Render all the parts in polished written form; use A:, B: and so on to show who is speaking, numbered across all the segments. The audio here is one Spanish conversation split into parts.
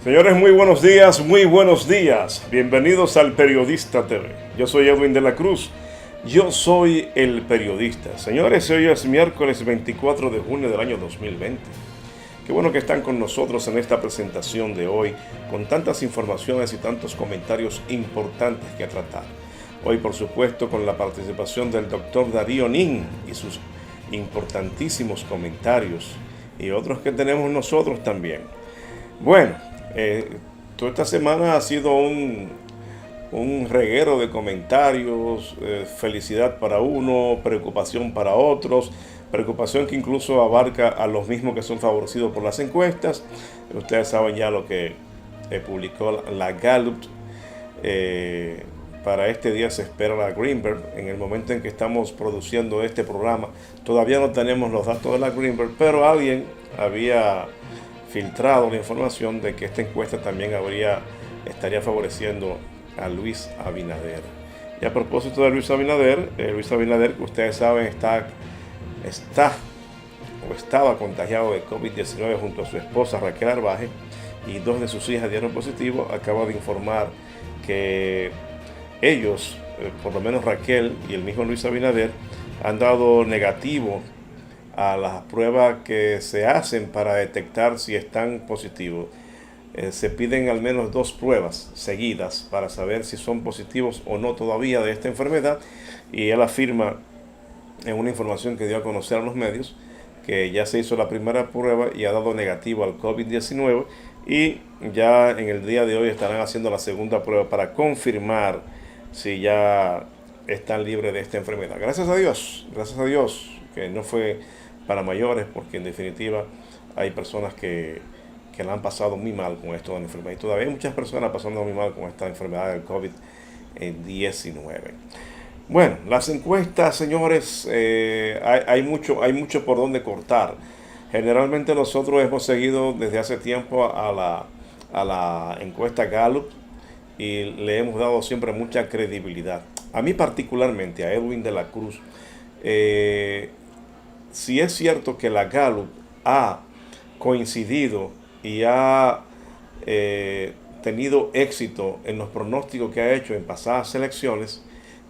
A: Señores, muy buenos días, muy buenos días. Bienvenidos al Periodista TV. Yo soy Edwin de la Cruz. Yo soy el periodista. Señores, hoy es miércoles 24 de junio del año 2020. Qué bueno que están con nosotros en esta presentación de hoy, con tantas informaciones y tantos comentarios importantes que tratar. Hoy, por supuesto, con la participación del doctor Darío Nin y sus importantísimos comentarios y otros que tenemos nosotros también. Bueno, toda esta semana ha sido un reguero de comentarios, felicidad para uno, preocupación para otros, preocupación que incluso abarca a los mismos que son favorecidos por las encuestas. Ustedes saben ya lo que publicó la Gallup. Para este día se espera la Greenberg. En el momento en que estamos produciendo este programa, todavía no tenemos los datos de la Greenberg, pero alguien había filtrado la información de que esta encuesta también estaría favoreciendo a Luis Abinader. Y a propósito de Luis Abinader, que ustedes saben estaba contagiado de COVID-19 junto a su esposa Raquel Arbaje, y dos de sus hijas dieron positivo. Acaba de informar que ellos, por lo menos Raquel y el mismo Luis Abinader, han dado negativo a las pruebas que se hacen para detectar si están positivos. Se piden al menos 2 pruebas seguidas para saber si son positivos o no todavía de esta enfermedad, y él afirma en una información que dio a conocer a los medios que ya se hizo la primera prueba y ha dado negativo al COVID-19, y ya en el día de hoy estarán haciendo la segunda prueba para confirmar si ya están libres de esta enfermedad. Gracias a Dios que no fue para mayores, porque en definitiva hay personas que la han pasado muy mal con esto de la enfermedad, y todavía hay muchas personas pasando muy mal con esta enfermedad del COVID-19. Bueno, las encuestas, señores, hay mucho por donde cortar. Generalmente nosotros hemos seguido desde hace tiempo a la encuesta Gallup y le hemos dado siempre mucha credibilidad. A mí particularmente, a Edwin de la Cruz, si es cierto que la Gallup ha coincidido y ha tenido éxito en los pronósticos que ha hecho en pasadas elecciones,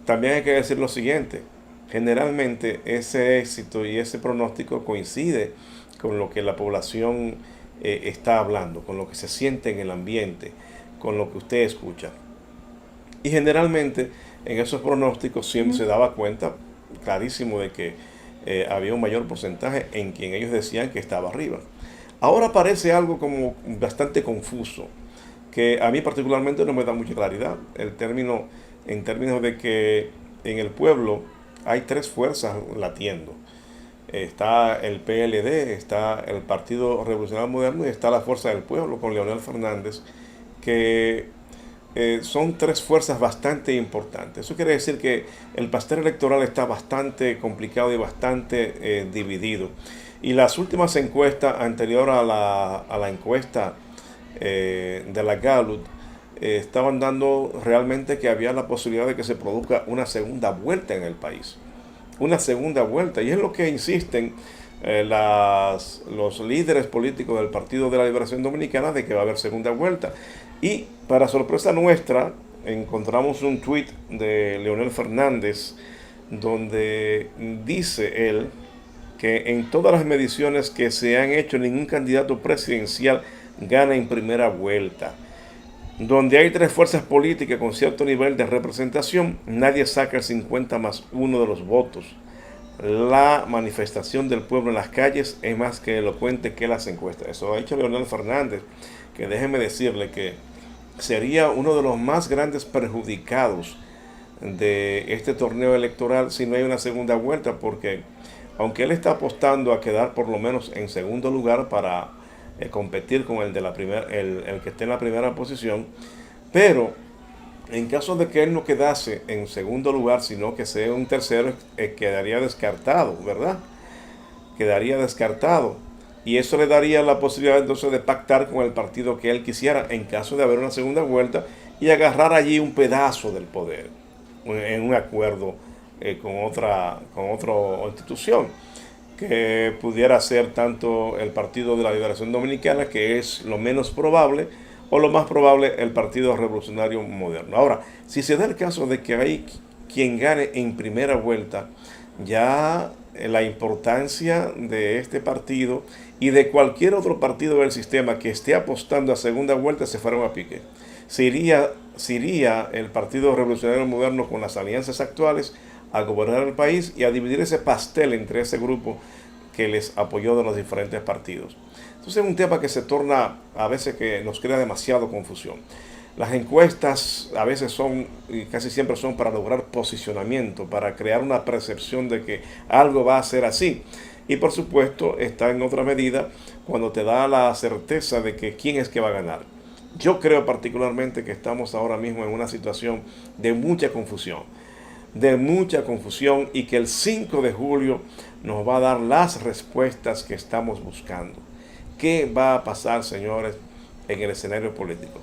A: también hay que decir lo siguiente: generalmente ese éxito y ese pronóstico coincide con lo que la población está hablando, con lo que se siente en el ambiente, con lo que usted escucha. Y generalmente en esos pronósticos siempre se daba cuenta clarísimo de que había un mayor porcentaje en quien ellos decían que estaba arriba. Ahora parece algo como bastante confuso, que a mí particularmente no me da mucha claridad. En términos de que en el pueblo hay 3 fuerzas latiendo. Está el PLD, está el Partido Revolucionario Moderno y está la Fuerza del Pueblo con Leonel Fernández, que son 3 fuerzas bastante importantes. Eso quiere decir que el pastel electoral está bastante complicado y bastante dividido. Y las últimas encuestas anterior a la encuesta de la Gallup estaban dando realmente que había la posibilidad de que se produzca una segunda vuelta en el país. Una segunda vuelta. Y es lo que insisten los líderes políticos del Partido de la Liberación Dominicana, de que va a haber segunda vuelta. Y para sorpresa nuestra, encontramos un tuit de Leonel Fernández donde dice él que en todas las mediciones que se han hecho, ningún candidato presidencial gana en primera vuelta. Donde hay 3 fuerzas políticas con cierto nivel de representación, nadie saca el 50+1 de los votos. La manifestación del pueblo en las calles es más que elocuente que las encuestas. Eso ha dicho Leonel Fernández, que déjeme decirle que sería uno de los más grandes perjudicados de este torneo electoral si no hay una segunda vuelta, porque aunque él está apostando a quedar por lo menos en segundo lugar para competir con el que esté en la primera posición, pero en caso de que él no quedase en segundo lugar, sino que sea un tercero, quedaría descartado, ¿verdad? Quedaría descartado. Y eso le daría la posibilidad entonces de pactar con el partido que él quisiera en caso de haber una segunda vuelta y agarrar allí un pedazo del poder en un acuerdo con otra institución, que pudiera ser tanto el Partido de la Liberación Dominicana, que es lo menos probable, o lo más probable el Partido Revolucionario Moderno. Ahora, si se da el caso de que hay quien gane en primera vuelta, ya la importancia de este partido y de cualquier otro partido del sistema que esté apostando a segunda vuelta se fueron a pique. Se iría el Partido Revolucionario Moderno con las alianzas actuales a gobernar el país y a dividir ese pastel entre ese grupo que les apoyó de los diferentes partidos. Entonces es un tema que se torna a veces que nos crea demasiado confusión. Las encuestas a veces son, y casi siempre son para lograr posicionamiento, para crear una percepción de que algo va a ser así. Y por supuesto está en otra medida cuando te da la certeza de que quién es que va a ganar. Yo creo particularmente que estamos ahora mismo en una situación de mucha confusión y que el 5 de julio nos va a dar las respuestas que estamos buscando. ¿Qué va a pasar, señores, en el escenario político?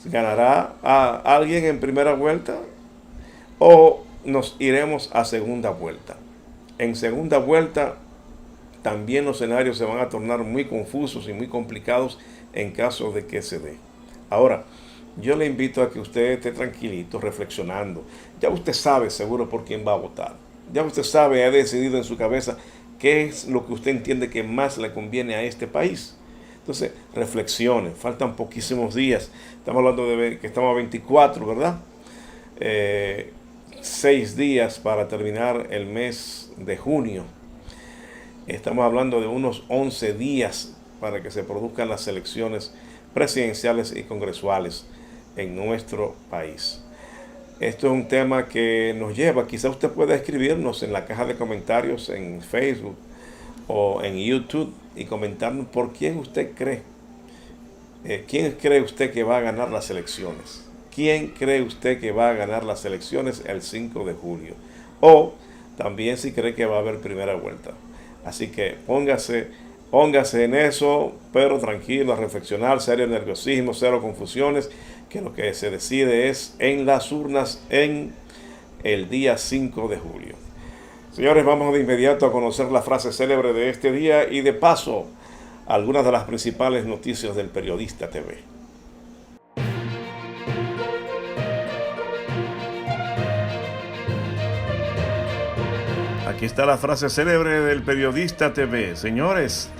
A: ¿Ganará a alguien en primera vuelta o nos iremos a segunda vuelta? En segunda vuelta también los escenarios se van a tornar muy confusos y muy complicados en caso de que se dé. Ahora, yo le invito a que usted esté tranquilito, reflexionando. Ya usted sabe seguro por quién va a votar. Ya usted sabe, ha decidido en su cabeza qué es lo que usted entiende que más le conviene a este país. Entonces, reflexione. Faltan poquísimos días. Estamos hablando de que estamos a 24, ¿verdad? 6 días para terminar el mes de junio. Estamos hablando de unos 11 días para que se produzcan las elecciones presidenciales y congresuales en nuestro país. Esto es un tema que nos lleva, quizá usted pueda escribirnos en la caja de comentarios en Facebook o en YouTube y comentarnos por quién usted cree. ¿Quién cree usted que va a ganar las elecciones? ¿Quién cree usted que va a ganar las elecciones el 5 de julio? O también si cree que va a haber primera vuelta. Así que póngase en eso, pero tranquilo, a reflexionar, cero nerviosismo, cero confusiones, que lo que se decide es en las urnas en el día 5 de julio. Señores, vamos de inmediato a conocer la frase célebre de este día y de paso algunas de las principales noticias del Periodista TV. Aquí está la frase célebre del Periodista TV. Señores,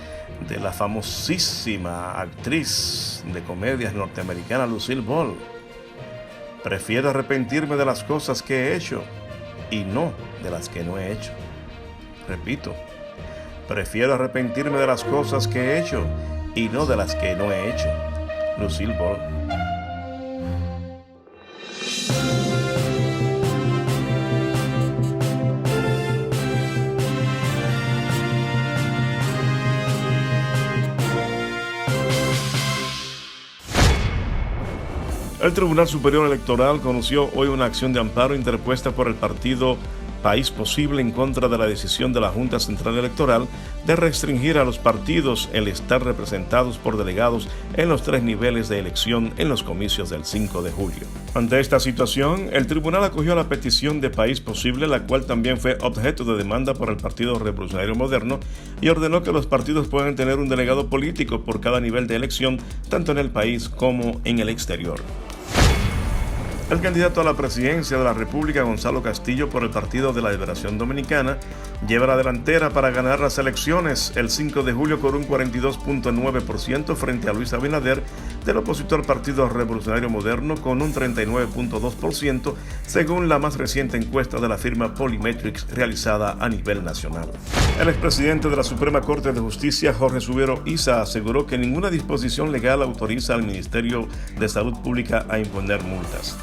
A: de la famosísima actriz de comedias norteamericana Lucille Ball. Prefiero arrepentirme de las cosas que he hecho y no de las que no he hecho. Repito, prefiero arrepentirme de las cosas que he hecho y no de las que no he hecho. Lucille Ball. El Tribunal Superior Electoral conoció hoy una acción de amparo interpuesta por el partido País Posible en contra de la decisión de la Junta Central Electoral de restringir a los partidos el estar representados por delegados en los 3 niveles de elección en los comicios del 5 de julio. Ante esta situación, el tribunal acogió la petición de País Posible, la cual también fue objeto de demanda por el Partido Revolucionario Moderno, y ordenó que los partidos puedan tener un delegado político por cada nivel de elección, tanto en el país como en el exterior. El candidato a la presidencia de la República, Gonzalo Castillo, por el Partido de la Liberación Dominicana, lleva la delantera para ganar las elecciones el 5 de julio con un 42.9% frente a Luis Abinader del opositor Partido Revolucionario Moderno con un 39.2%, según la más reciente encuesta de la firma Polymetrics realizada a nivel nacional. El expresidente de la Suprema Corte de Justicia, Jorge Subero Isa, aseguró que ninguna disposición legal autoriza al Ministerio de Salud Pública a imponer multas.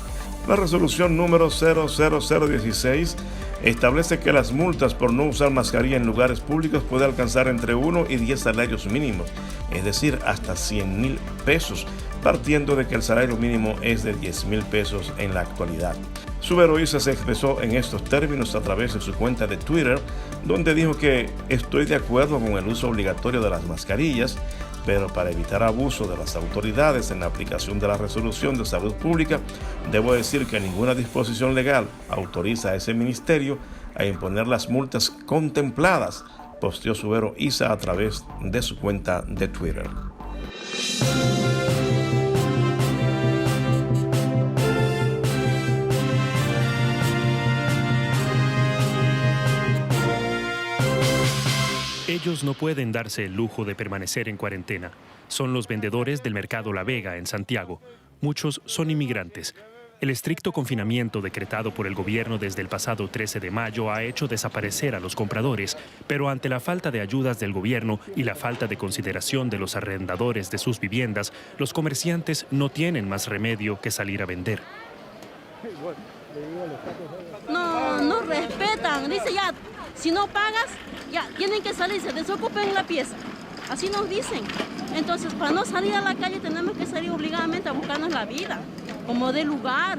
A: La resolución número 00016 establece que las multas por no usar mascarilla en lugares públicos pueden alcanzar entre 1 y 10 salarios mínimos, es decir, hasta 100,000 pesos, partiendo de que el salario mínimo es de 10,000 pesos en la actualidad. Subero Isa se expresó en estos términos a través de su cuenta de Twitter, donde dijo que estoy de acuerdo con el uso obligatorio de las mascarillas, pero para evitar abuso de las autoridades en la aplicación de la resolución de salud pública, debo decir que ninguna disposición legal autoriza a ese ministerio a imponer las multas contempladas, posteó Subero Isa a través de su cuenta de Twitter.
B: Ellos no pueden darse el lujo de permanecer en cuarentena. Son los vendedores del mercado La Vega en Santiago. Muchos son inmigrantes. El estricto confinamiento decretado por el gobierno desde el pasado 13 de mayo ha hecho desaparecer a los compradores, pero ante la falta de ayudas del gobierno y la falta de consideración de los arrendadores de sus viviendas, los comerciantes no tienen más remedio que salir a vender.
C: No respetan, dice ya, si no pagas, ya tienen que salir, se desocupen la pieza. Así nos dicen. Entonces, para no salir a la calle tenemos que salir obligadamente a buscarnos la vida, como de lugar.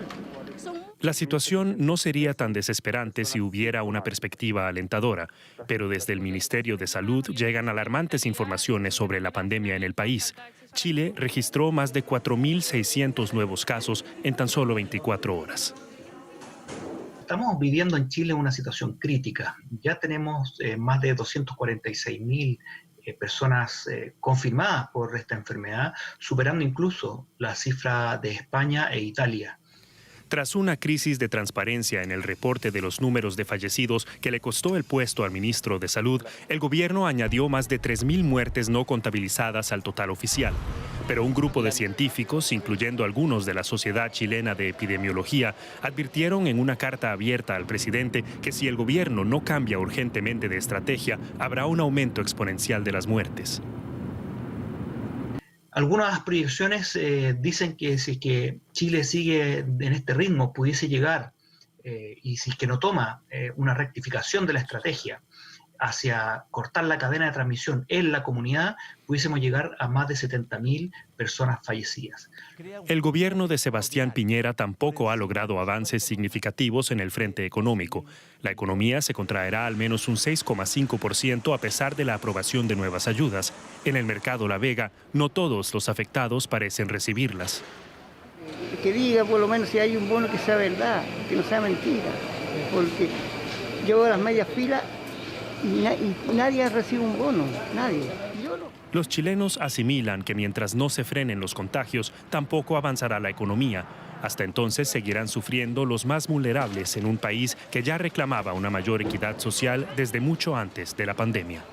B: La situación no sería tan desesperante si hubiera una perspectiva alentadora, pero desde el Ministerio de Salud llegan alarmantes informaciones sobre la pandemia en el país. Chile registró más de 4.600 nuevos casos en tan solo 24 horas.
D: Estamos viviendo en Chile una situación crítica. Ya tenemos más de 246.000 personas confirmadas por esta enfermedad, superando incluso la cifra de España e Italia.
B: Tras una crisis de transparencia en el reporte de los números de fallecidos que le costó el puesto al ministro de Salud, el gobierno añadió más de 3.000 muertes no contabilizadas al total oficial. Pero un grupo de científicos, incluyendo algunos de la Sociedad Chilena de Epidemiología, advirtieron en una carta abierta al presidente que si el gobierno no cambia urgentemente de estrategia, habrá un aumento exponencial de las muertes.
D: Algunas proyecciones dicen que si es que Chile sigue en este ritmo, pudiese llegar, y si es que no toma una rectificación de la estrategia hacia cortar la cadena de transmisión en la comunidad, pudiésemos llegar a más de 70.000 personas fallecidas.
B: El gobierno de Sebastián Piñera tampoco ha logrado avances significativos en el frente económico. La economía se contraerá al menos un 6,5% a pesar de la aprobación de nuevas ayudas. En el mercado La Vega, no todos los afectados parecen recibirlas.
E: Que diga por lo menos si hay un bono que sea verdad, que no sea mentira, porque yo a las medias filas y nadie recibe un bono, nadie.
B: Los chilenos asimilan que mientras no se frenen los contagios, tampoco avanzará la economía. Hasta entonces seguirán sufriendo los más vulnerables en un país que ya reclamaba una mayor equidad social desde mucho antes de la pandemia.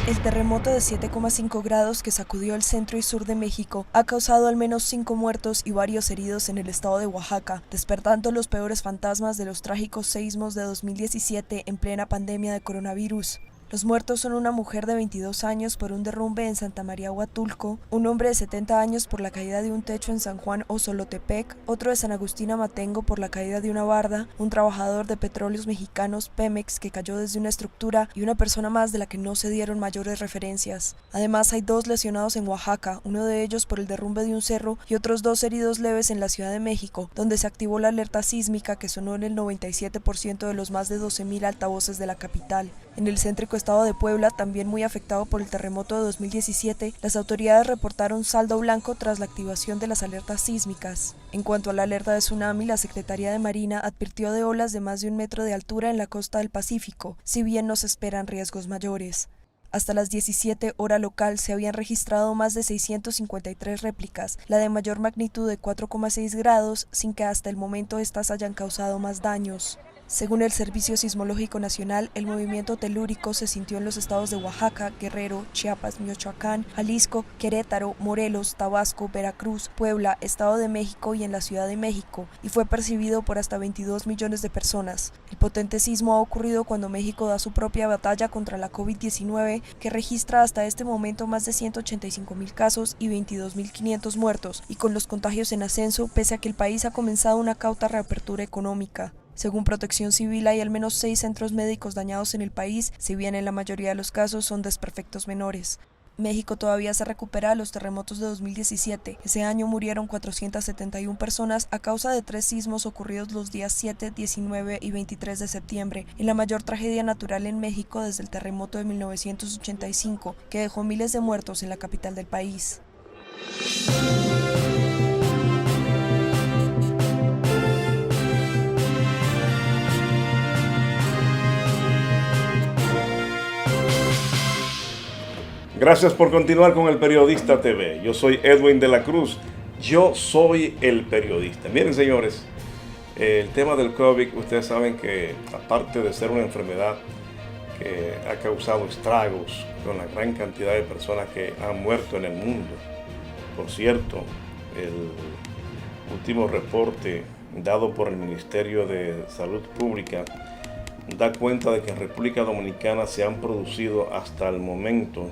F: El terremoto de 7,5 grados que sacudió el centro y sur de México ha causado al menos 5 muertos y varios heridos en el estado de Oaxaca, despertando los peores fantasmas de los trágicos seísmos de 2017 en plena pandemia de coronavirus. Los muertos son una mujer de 22 años por un derrumbe en Santa María Huatulco, un hombre de 70 años por la caída de un techo en San Juan Osolotepec, otro de San Agustín Amatengo por la caída de una barda, un trabajador de Petróleos Mexicanos Pemex que cayó desde una estructura y una persona más de la que no se dieron mayores referencias. Además hay 2 lesionados en Oaxaca, uno de ellos por el derrumbe de un cerro y otros 2 heridos leves en la Ciudad de México, donde se activó la alerta sísmica que sonó en el 97% de los más de 12.000 altavoces de la capital. En el céntrico estado de Puebla, también muy afectado por el terremoto de 2017, las autoridades reportaron saldo blanco tras la activación de las alertas sísmicas. En cuanto a la alerta de tsunami, la Secretaría de Marina advirtió de olas de más de 1 metro de altura en la costa del Pacífico, si bien no se esperan riesgos mayores. Hasta las 17 hora local se habían registrado más de 653 réplicas, la de mayor magnitud de 4,6 grados, sin que hasta el momento estas hayan causado más daños. Según el Servicio Sismológico Nacional, el movimiento telúrico se sintió en los estados de Oaxaca, Guerrero, Chiapas, Michoacán, Jalisco, Querétaro, Morelos, Tabasco, Veracruz, Puebla, Estado de México y en la Ciudad de México, y fue percibido por hasta 22 millones de personas. El potente sismo ha ocurrido cuando México da su propia batalla contra la COVID-19, que registra hasta este momento más de 185.000 casos y 22.500 muertos, y con los contagios en ascenso, pese a que el país ha comenzado una cauta reapertura económica. Según Protección Civil, hay al menos 6 centros médicos dañados en el país, si bien en la mayoría de los casos son desperfectos menores. México todavía se recupera de los terremotos de 2017. Ese año murieron 471 personas a causa de 3 sismos ocurridos los días 7, 19 y 23 de septiembre, y la mayor tragedia natural en México desde el terremoto de 1985, que dejó miles de muertos en la capital del país.
A: Gracias por continuar con El Periodista TV. Yo soy Edwin de la Cruz. Yo soy el periodista. Miren, señores, el tema del COVID, ustedes saben que aparte de ser una enfermedad que ha causado estragos con la gran cantidad de personas que han muerto en el mundo. Por cierto, el último reporte dado por el Ministerio de Salud Pública da cuenta de que en República Dominicana se han producido hasta el momento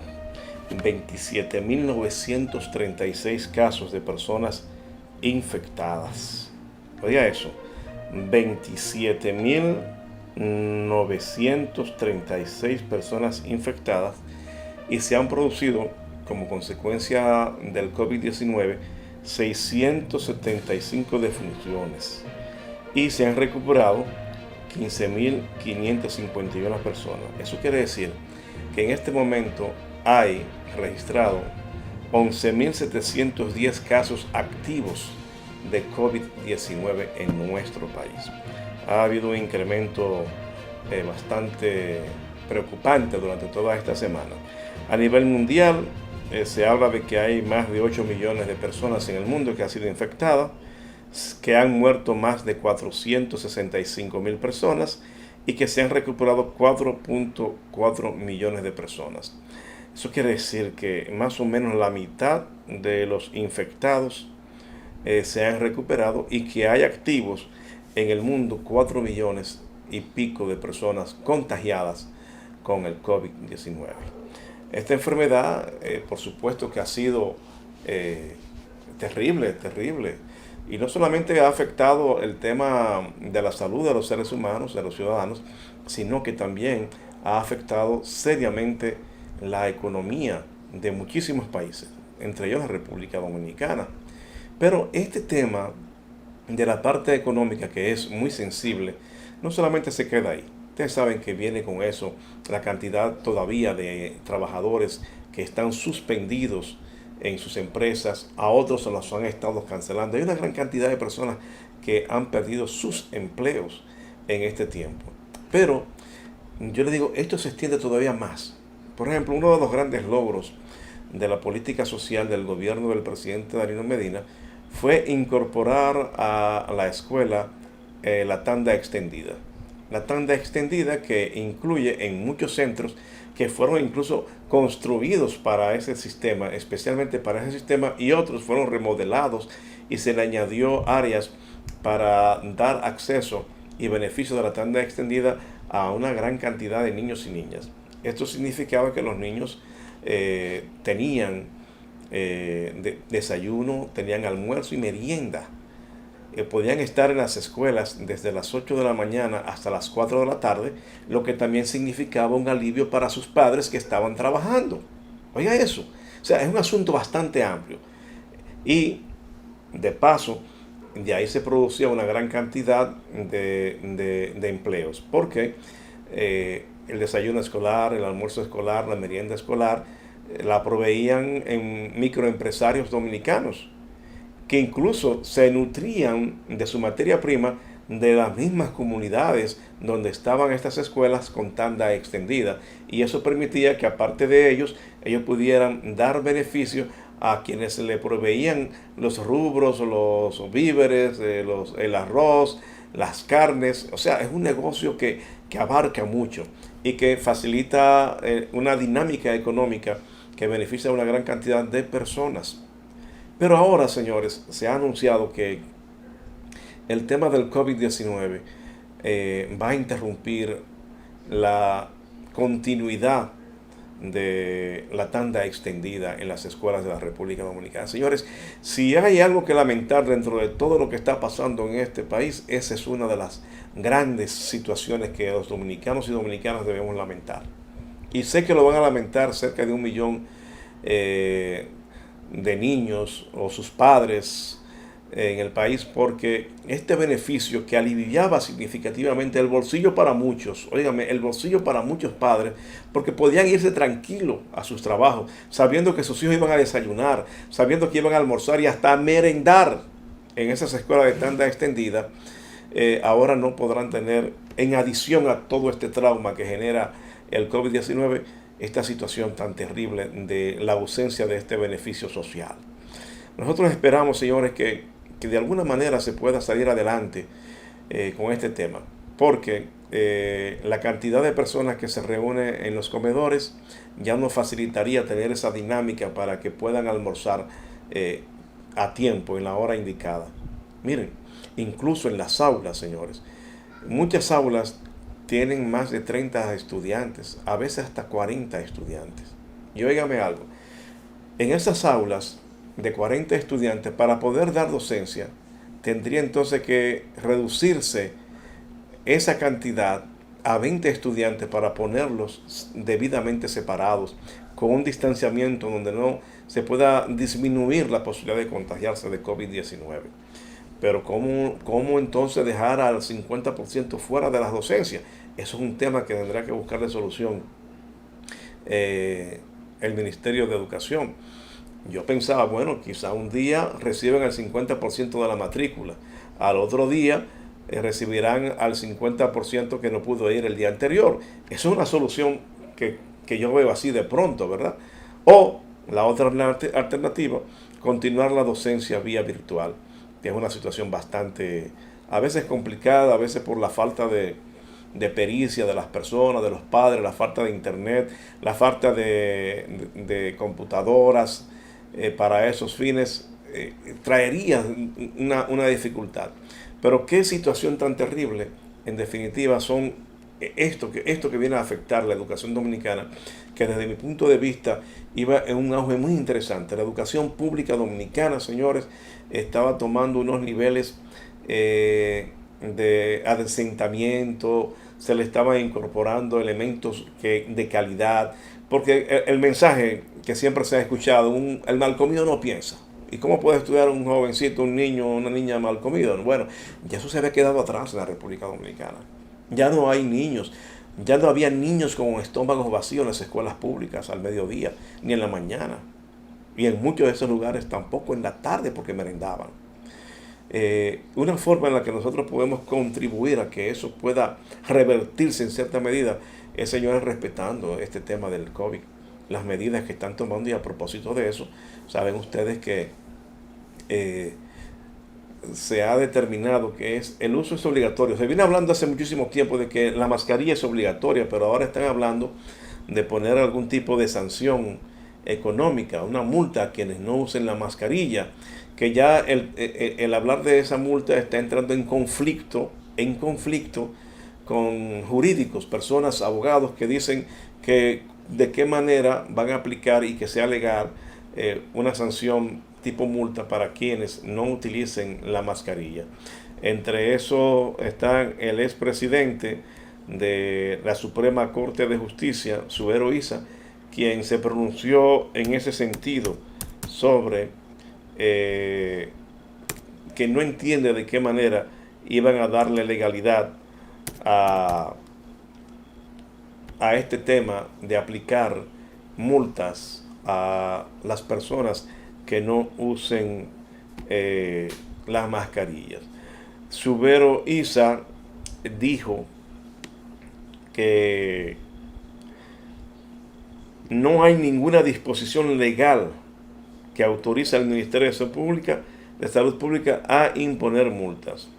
A: 27.936 casos de personas infectadas. Oiga eso, 27.936 personas infectadas, y se han producido como consecuencia del COVID-19 675 defunciones y se han recuperado 15.551 personas. Eso quiere decir que en este momento hay registrado 11.710 casos activos de COVID-19 en nuestro país. Ha habido un incremento bastante preocupante durante toda esta semana. A nivel mundial, se habla de que hay más de 8 millones de personas en el mundo que han sido infectadas, que han muerto más de 465.000 personas y que se han recuperado 4.4 millones de personas. Eso quiere decir que más o menos la mitad de los infectados se han recuperado y que hay activos en el mundo 4 millones y pico de personas contagiadas con el COVID-19. Esta enfermedad, por supuesto que ha sido terrible, y no solamente ha afectado el tema de la salud de los seres humanos, de los ciudadanos, sino que también ha afectado seriamente la economía de muchísimos países, entre ellos la República Dominicana. Pero este tema de la parte económica, que es muy sensible, no solamente se queda ahí. Ustedes saben que viene con eso la cantidad todavía de trabajadores que están suspendidos en sus empresas, a otros se los han estado cancelando. Hay una gran cantidad de personas que han perdido sus empleos en este tiempo. Pero yo le digo, esto se extiende todavía más. Por ejemplo, uno de los grandes logros de la política social del gobierno del presidente Danilo Medina fue incorporar a la escuela la tanda extendida. La tanda extendida, que incluye en muchos centros que fueron incluso construidos para ese sistema, especialmente para ese sistema, y otros fueron remodelados y se le añadió áreas para dar acceso y beneficio de la tanda extendida a una gran cantidad de niños y niñas. Esto significaba que los niños tenían desayuno, tenían almuerzo y merienda. Podían estar en las escuelas desde las 8 de la mañana hasta las 4 de la tarde, lo que también significaba un alivio para sus padres que estaban trabajando. Oiga eso, o sea, es un asunto bastante amplio. Y de paso, de ahí se producía una gran cantidad de empleos, porque el desayuno escolar, el almuerzo escolar, la merienda escolar, la proveían en microempresarios dominicanos, que incluso se nutrían de su materia prima de las mismas comunidades donde estaban estas escuelas con tanda extendida, y eso permitía que aparte de ellos pudieran dar beneficio a quienes le proveían los rubros, los víveres, el arroz, las carnes. O sea, es un negocio que abarca mucho y que facilita una dinámica económica que beneficia a una gran cantidad de personas. Pero ahora, señores, se ha anunciado que el tema del COVID-19 va a interrumpir la continuidad de la tanda extendida en las escuelas de la República Dominicana. Señores, si hay algo que lamentar dentro de todo lo que está pasando en este país, esa es una de las grandes situaciones que los dominicanos y dominicanas debemos lamentar. Y sé que lo van a lamentar cerca de 1 millón de niños o sus padres en el país, porque este beneficio que aliviaba significativamente el bolsillo para muchos, óigame, el bolsillo para muchos padres, porque podían irse tranquilos a sus trabajos, sabiendo que sus hijos iban a desayunar, sabiendo que iban a almorzar y hasta a merendar en esas escuelas de tanda extendida, ahora no podrán tener, en adición a todo este trauma que genera el COVID-19, esta situación tan terrible de la ausencia de este beneficio social. Nosotros esperamos, señores, que de alguna manera se pueda salir adelante con este tema. porque la cantidad de personas que se reúne en los comedores ya nos facilitaría tener esa dinámica para que puedan almorzar a tiempo, en la hora indicada. Miren, incluso en las aulas, señores, muchas aulas tienen más de 30 estudiantes, a veces hasta 40 estudiantes. Y óigame algo, en esas aulas de 40 estudiantes, para poder dar docencia, tendría entonces que reducirse esa cantidad a 20 estudiantes para ponerlos debidamente separados, con un distanciamiento donde no se pueda disminuir la posibilidad de contagiarse de COVID-19. Pero ¿cómo entonces dejar al 50% fuera de las docencias? Eso es un tema que tendrá que buscarle solución el Ministerio de Educación. Yo pensaba, bueno, quizá un día reciben el 50% de la matrícula, al otro día recibirán al 50% que no pudo ir el día anterior. Eso es una solución que yo veo así de pronto, ¿verdad? O la otra alternativa, continuar la docencia vía virtual, que es una situación bastante, a veces complicada, a veces por la falta de pericia de las personas, de los padres, la falta de internet, la falta de computadoras para esos fines, traería una dificultad. Pero qué situación tan terrible, en definitiva, son esto que viene a afectar la educación dominicana, que desde mi punto de vista iba en un auge muy interesante. La educación pública dominicana, señores, estaba tomando unos niveles de adesentamiento, se le estaban incorporando elementos de calidad, porque el mensaje que siempre se ha escuchado, el mal comido no piensa. ¿Y cómo puede estudiar un jovencito, un niño o una niña mal comido? Bueno, ya eso se había quedado atrás en la República Dominicana. Ya no hay niños, ya no había niños con estómagos vacíos en las escuelas públicas al mediodía, ni en la mañana. Y en muchos de esos lugares tampoco en la tarde porque merendaban. Una forma en la que nosotros podemos contribuir a que eso pueda revertirse en cierta medida es, señores, respetando este tema del COVID, las medidas que están tomando. Y a propósito de eso, saben ustedes que se ha determinado que el uso es obligatorio. Se viene hablando hace muchísimo tiempo de que la mascarilla es obligatoria, pero ahora están hablando de poner algún tipo de sanción económica, una multa a quienes no usen la mascarilla, que ya el hablar de esa multa está entrando en conflicto con jurídicos, personas, abogados que dicen que de qué manera van a aplicar y que sea legal una sanción tipo multa para quienes no utilicen la mascarilla. Entre eso está el expresidente de la Suprema Corte de Justicia, Zubero Isa, quien se pronunció en ese sentido sobre que no entiende de qué manera iban a darle legalidad a este tema de aplicar multas a las personas que no usen las mascarillas. Zubero Isa dijo que no hay ninguna disposición legal que autoriza al Ministerio de Salud Pública a imponer multas.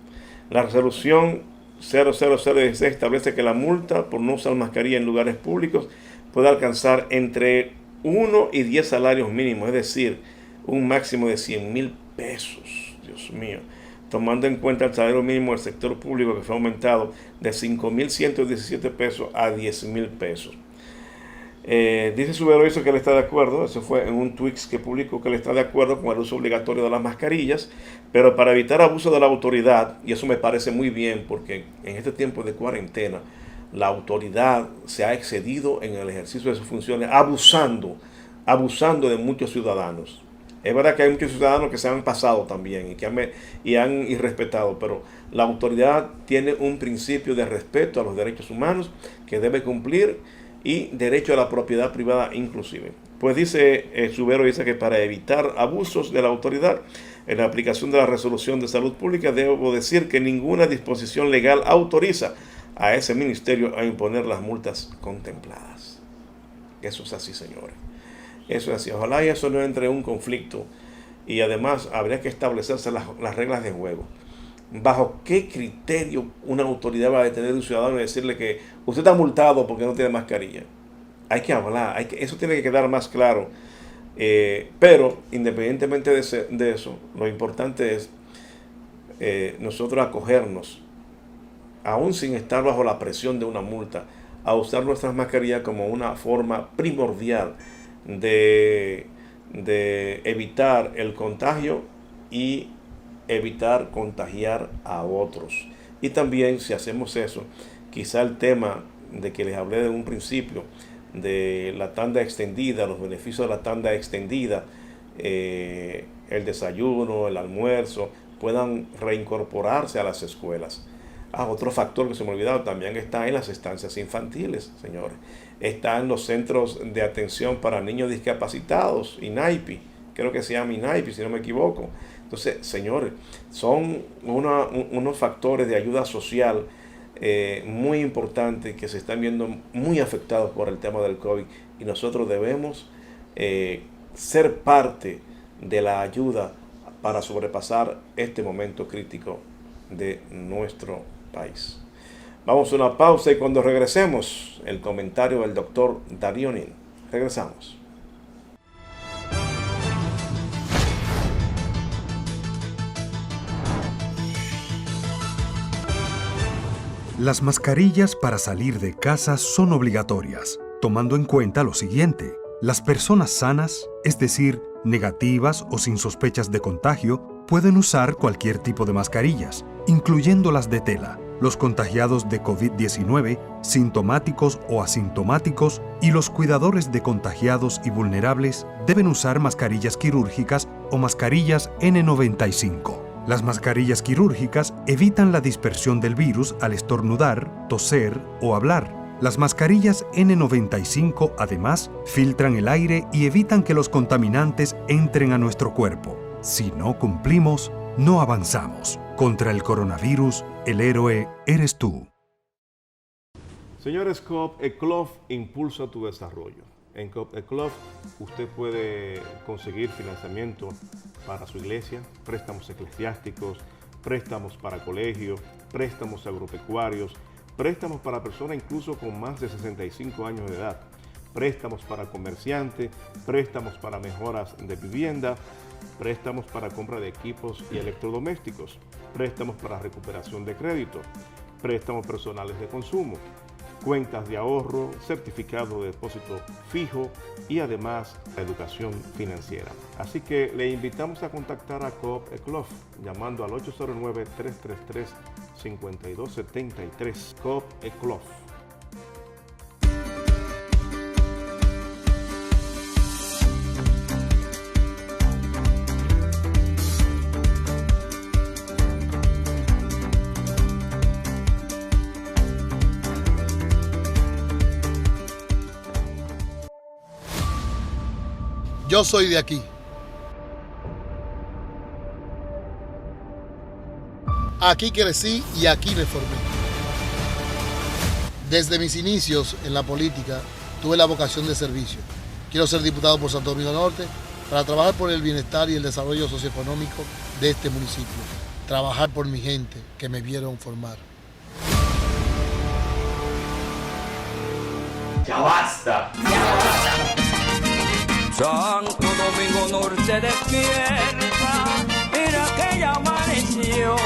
A: La resolución 00016 establece que la multa por no usar mascarilla en lugares públicos puede alcanzar entre 1 y 10 salarios mínimos, es decir, un máximo de 100,000 pesos. Dios mío. Tomando en cuenta el salario mínimo del sector público, que fue aumentado de 5,117 pesos a 10,000 pesos. Dice Zubero Isa que él está de acuerdo, eso fue en un tweet que publicó, que él está de acuerdo con el uso obligatorio de las mascarillas, pero para evitar abuso de la autoridad, y eso me parece muy bien, porque en este tiempo de cuarentena, la autoridad se ha excedido en el ejercicio de sus funciones, abusando de muchos ciudadanos. Es verdad que hay muchos ciudadanos que se han pasado también y han irrespetado, pero la autoridad tiene un principio de respeto a los derechos humanos que debe cumplir, y derecho a la propiedad privada inclusive. Pues dice Zubero Isa que para evitar abusos de la autoridad en la aplicación de la resolución de salud pública, debo decir que ninguna disposición legal autoriza a ese ministerio a imponer las multas contempladas. Eso es así, señores. Eso es así. Ojalá y eso no entre en un conflicto, y además habría que establecerse las reglas de juego. ¿bajo qué criterio una autoridad va a detener a un ciudadano y decirle que usted está multado porque no tiene mascarilla? Hay que hablar, eso tiene que quedar más claro. Pero independientemente de eso, lo importante es nosotros acogernos, aún sin estar bajo la presión de una multa, a usar nuestras mascarillas como una forma primordial de evitar el contagio y evitar contagiar a otros. Y también, si hacemos eso, quizá el tema de que les hablé de un principio, de la tanda extendida, los beneficios de la tanda extendida, el desayuno, el almuerzo, puedan reincorporarse a las escuelas. Otro factor que se me ha olvidado también está en las estancias infantiles, señores. Está en los centros de atención para niños discapacitados, INAIPI, creo que se llama INAIPI si no me equivoco. Entonces, señores, son unos factores de ayuda social muy importantes que se están viendo muy afectados por el tema del COVID, y nosotros debemos ser parte de la ayuda para sobrepasar este momento crítico de nuestro país. Vamos a una pausa y cuando regresemos, el comentario del doctor Darío Nin. Regresamos.
G: Las mascarillas para salir de casa son obligatorias, tomando en cuenta lo siguiente. Las personas sanas, es decir, negativas o sin sospechas de contagio, pueden usar cualquier tipo de mascarillas, incluyendo las de tela. Los contagiados de COVID-19, sintomáticos o asintomáticos, y los cuidadores de contagiados y vulnerables deben usar mascarillas quirúrgicas o mascarillas N95. Las mascarillas quirúrgicas evitan la dispersión del virus al estornudar, toser o hablar. Las mascarillas N95, además, filtran el aire y evitan que los contaminantes entren a nuestro cuerpo. Si no cumplimos, no avanzamos. Contra el coronavirus, el héroe eres tú.
A: Señores, Coop Eclof impulsa tu desarrollo. En Coop Eclof usted puede conseguir financiamiento para su iglesia, préstamos eclesiásticos, préstamos para colegios, préstamos agropecuarios, préstamos para personas incluso con más de 65 años de edad, préstamos para comerciantes, préstamos para mejoras de vivienda, préstamos para compra de equipos y electrodomésticos, préstamos para recuperación de crédito, préstamos personales de consumo, cuentas de ahorro, certificado de depósito fijo y además educación financiera. Así que le invitamos a contactar a Coop Eclof llamando al 809-333-5273. Coop Eclof.
H: Yo soy de aquí. Aquí crecí y aquí me formé. Desde mis inicios en la política tuve la vocación de servicio. Quiero ser diputado por Santo Domingo Norte para trabajar por el bienestar y el desarrollo socioeconómico de este municipio. Trabajar por mi gente que me vieron formar.
I: ¡Ya basta! ¡Ya basta! Santo Domingo Norte despierta, mira que ya amaneció.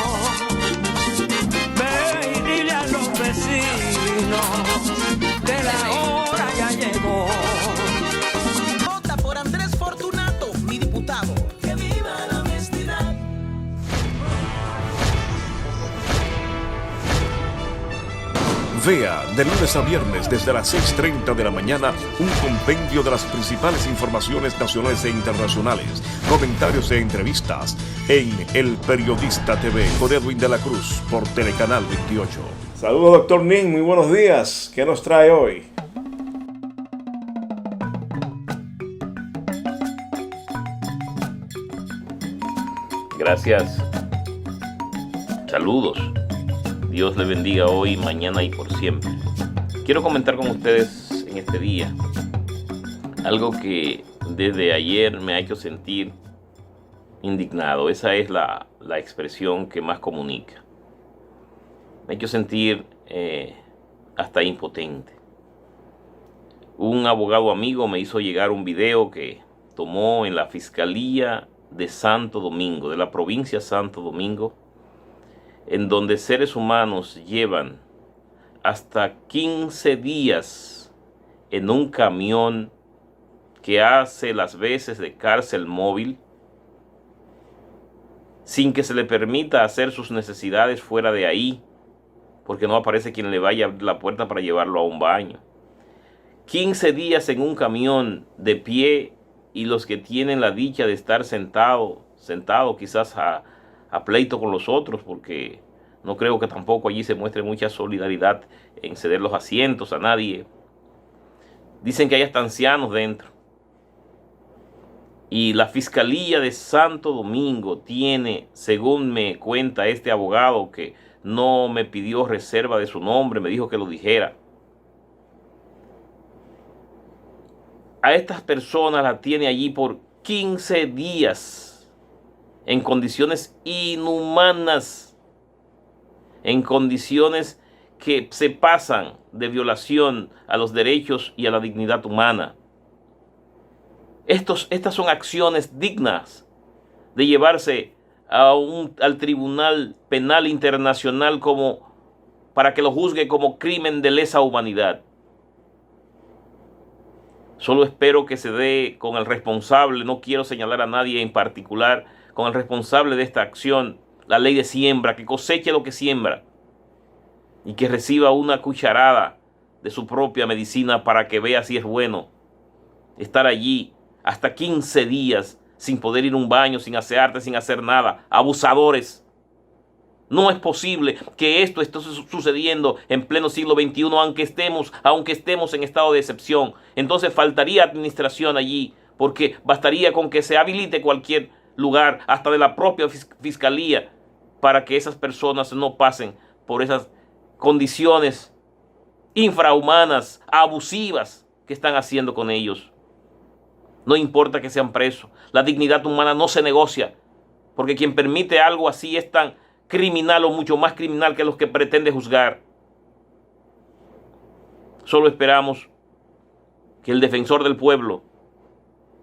I: Ve y dile a los vecinos que la hora ya llegó.
J: Vota por Andrés Fortunato, mi diputado. Que viva la honestidad.
K: Vea de lunes a viernes desde las 6:30 de la mañana un compendio de las principales informaciones nacionales e internacionales, comentarios e entrevistas en El Periodista TV con Edwin de la Cruz por Telecanal 28.
A: Saludos, doctor Nin, muy buenos días. ¿Qué nos trae hoy?
L: Gracias. Saludos. Dios le bendiga hoy, mañana y por siempre. Quiero comentar con ustedes en este día algo que desde ayer me ha hecho sentir indignado. Esa es la la expresión que más comunica. Me ha hecho sentir hasta impotente. Un abogado amigo me hizo llegar un video que tomó en la Fiscalía de Santo Domingo, de la provincia de Santo Domingo, en donde seres humanos llevan hasta 15 días en un camión que hace las veces de cárcel móvil, sin que se le permita hacer sus necesidades fuera de ahí, porque no aparece quien le vaya a abrir la puerta para llevarlo a un baño. 15 días en un camión de pie, y los que tienen la dicha de estar sentado quizás a pleito con los otros, porque no creo que tampoco allí se muestre mucha solidaridad en ceder los asientos a nadie. Dicen que hay hasta ancianos dentro. Y la Fiscalía de Santo Domingo tiene, según me cuenta este abogado, que no me pidió reserva de su nombre, me dijo que lo dijera, a estas personas las tiene allí por 15 días en condiciones inhumanas, en condiciones que se pasan de violación a los derechos y a la dignidad humana. Estas son acciones dignas de llevarse al Tribunal Penal Internacional para que lo juzgue como crimen de lesa humanidad. Solo espero que se dé con el responsable, no quiero señalar a nadie en particular, con el responsable de esta acción, la ley de siembra, que coseche lo que siembra y que reciba una cucharada de su propia medicina para que vea si es bueno estar allí hasta 15 días sin poder ir a un baño, sin asearte, sin hacer nada. Abusadores. No es posible que esto esté sucediendo en pleno siglo XXI, aunque estemos en estado de excepción. Entonces faltaría administración allí, porque bastaría con que se habilite cualquier lugar, hasta de la propia fiscalía, para que esas personas no pasen por esas condiciones infrahumanas, abusivas que están haciendo con ellos. No importa que sean presos, la dignidad humana no se negocia, porque quien permite algo así es tan criminal o mucho más criminal que los que pretende juzgar. Solo esperamos que el defensor del pueblo,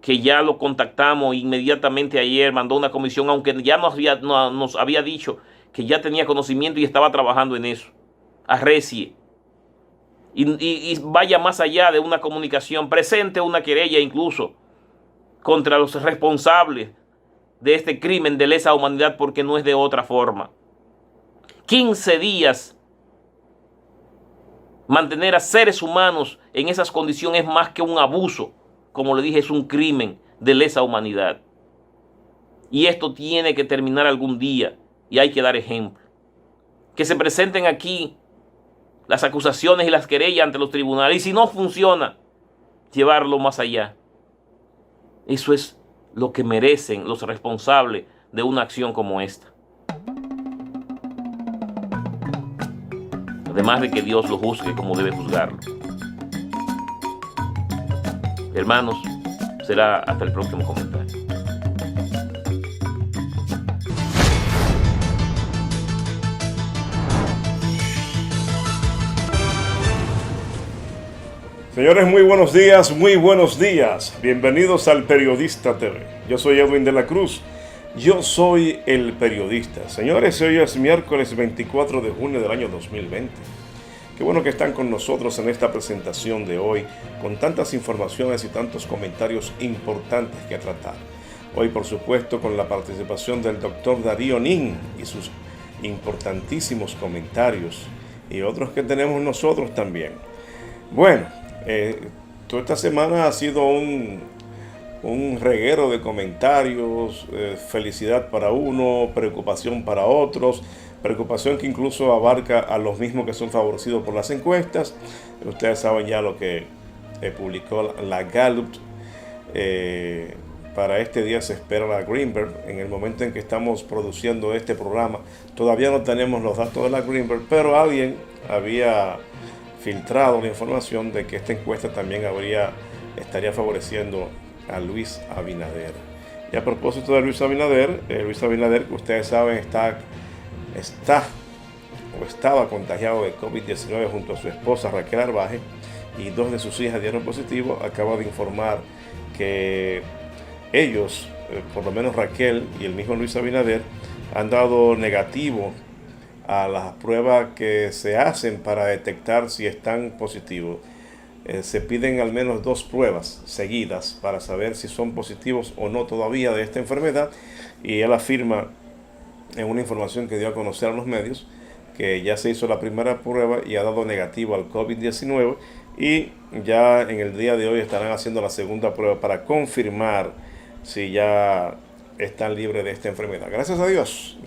L: que ya lo contactamos inmediatamente ayer, mandó una comisión, aunque ya nos había dicho que ya tenía conocimiento y estaba trabajando en eso, arrecie y vaya más allá de una comunicación, presente una querella incluso contra los responsables de este crimen de lesa humanidad, porque no es de otra forma. 15 días mantener a seres humanos en esas condiciones es más que un abuso. Como le dije, es un crimen de lesa humanidad. Y esto tiene que terminar algún día y hay que dar ejemplo. Que se presenten aquí las acusaciones y las querellas ante los tribunales, y si no funciona, llevarlo más allá. Eso es lo que merecen los responsables de una acción como esta. Además de que Dios lo juzgue como debe juzgarlo. Hermanos, será hasta el próximo comentario.
A: Señores, muy buenos días, muy buenos días. Bienvenidos al Periodista TV. Yo soy Edwin de la Cruz. Yo soy el periodista. Señores, hoy es miércoles 24 de junio del año 2020. Qué bueno que están con nosotros en esta presentación de hoy, con tantas informaciones y tantos comentarios importantes que tratar. Hoy, por supuesto, con la participación del doctor Darío Nin y sus importantísimos comentarios, y otros que tenemos nosotros también. Bueno, toda esta semana ha sido un reguero de comentarios, felicidad para uno, preocupación para otros, preocupación que incluso abarca a los mismos que son favorecidos por las encuestas. Ustedes saben ya lo que publicó la Gallup. Para este día se espera la Greenberg. En el momento en que estamos produciendo este programa, todavía no tenemos los datos de la Greenberg, pero alguien había filtrado la información de que esta encuesta también estaría favoreciendo a Luis Abinader. Y a propósito de Luis Abinader, que ustedes saben estaba contagiado de COVID-19 junto a su esposa Raquel Arbaje, y 2 de sus hijas dieron positivo. Acaba de informar que ellos, por lo menos Raquel y el mismo Luis Abinader, han dado negativo a las pruebas que se hacen para detectar si están positivos. Se piden al menos 2 pruebas seguidas para saber si son positivos o no todavía de esta enfermedad, y él afirma en una información que dio a conocer a los medios que ya se hizo la primera prueba y ha dado negativo al COVID-19, y ya en el día de hoy estarán haciendo la segunda prueba para confirmar si ya están libres de esta enfermedad. Gracias a Dios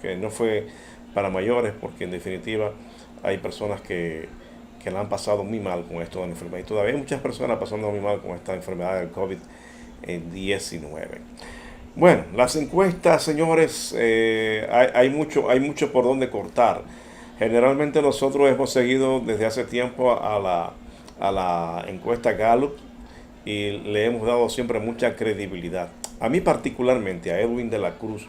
A: que no fue para mayores, porque en definitiva hay personas que la han pasado muy mal con esto de la enfermedad, y todavía hay muchas personas pasando muy mal con esta enfermedad del COVID-19. Bueno, las encuestas, señores, hay mucho por donde cortar. Generalmente nosotros hemos seguido desde hace tiempo a la encuesta Gallup y le hemos dado siempre mucha credibilidad. A mí particularmente, a Edwin de la Cruz,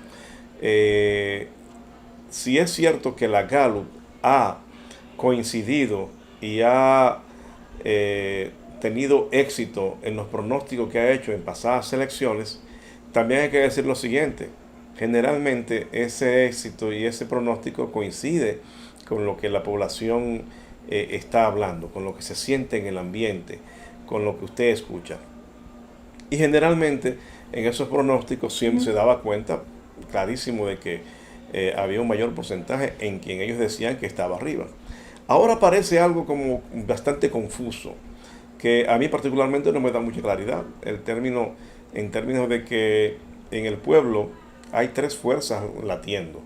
A: si es cierto que la Gallup ha coincidido y ha tenido éxito en los pronósticos que ha hecho en pasadas elecciones, también hay que decir lo siguiente: generalmente ese éxito y ese pronóstico coincide con lo que la población está hablando, con lo que se siente en el ambiente, con lo que usted escucha. Y generalmente en esos pronósticos siempre se daba cuenta clarísimo de que había un mayor porcentaje en quien ellos decían que estaba arriba. Ahora parece algo como bastante confuso, que a mí particularmente no me da mucha claridad. En términos de que en el pueblo hay 3 fuerzas latiendo.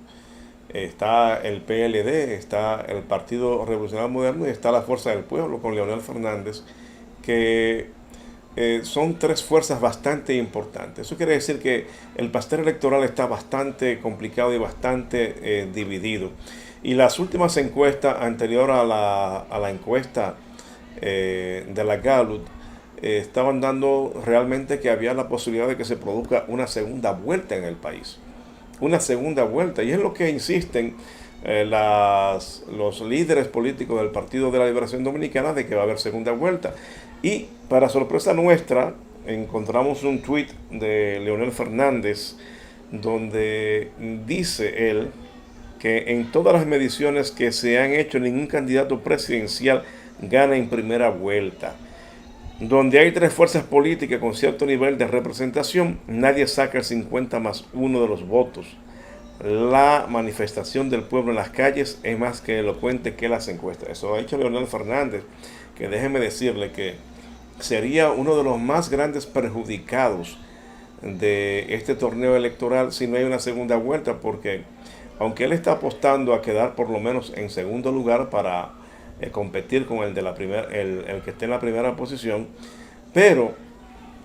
A: Está el PLD, está el Partido Revolucionario Moderno y está la Fuerza del Pueblo con Leonel Fernández, que son 3 fuerzas bastante importantes. Eso quiere decir que el pastel electoral está bastante complicado y bastante dividido. Y las últimas encuestas anterior a la encuesta de la Gallup estaban dando realmente que había la posibilidad de que se produzca una segunda vuelta en el país. Una segunda vuelta. Y es lo que insisten los líderes políticos del Partido de la Liberación Dominicana, de que va a haber segunda vuelta. Y para sorpresa nuestra, encontramos un tuit de Leonel Fernández donde dice él que en todas las mediciones que se han hecho, ningún candidato presidencial gana en primera vuelta. Donde hay 3 fuerzas políticas con cierto nivel de representación, nadie saca el 50+1 de los votos. La manifestación del pueblo en las calles es más que elocuente que las encuestas. Eso lo ha dicho Leonel Fernández, que déjeme decirle que sería uno de los más grandes perjudicados de este torneo electoral si no hay una segunda vuelta, porque aunque él está apostando a quedar por lo menos en segundo lugar para competir con el que esté en la primera posición, pero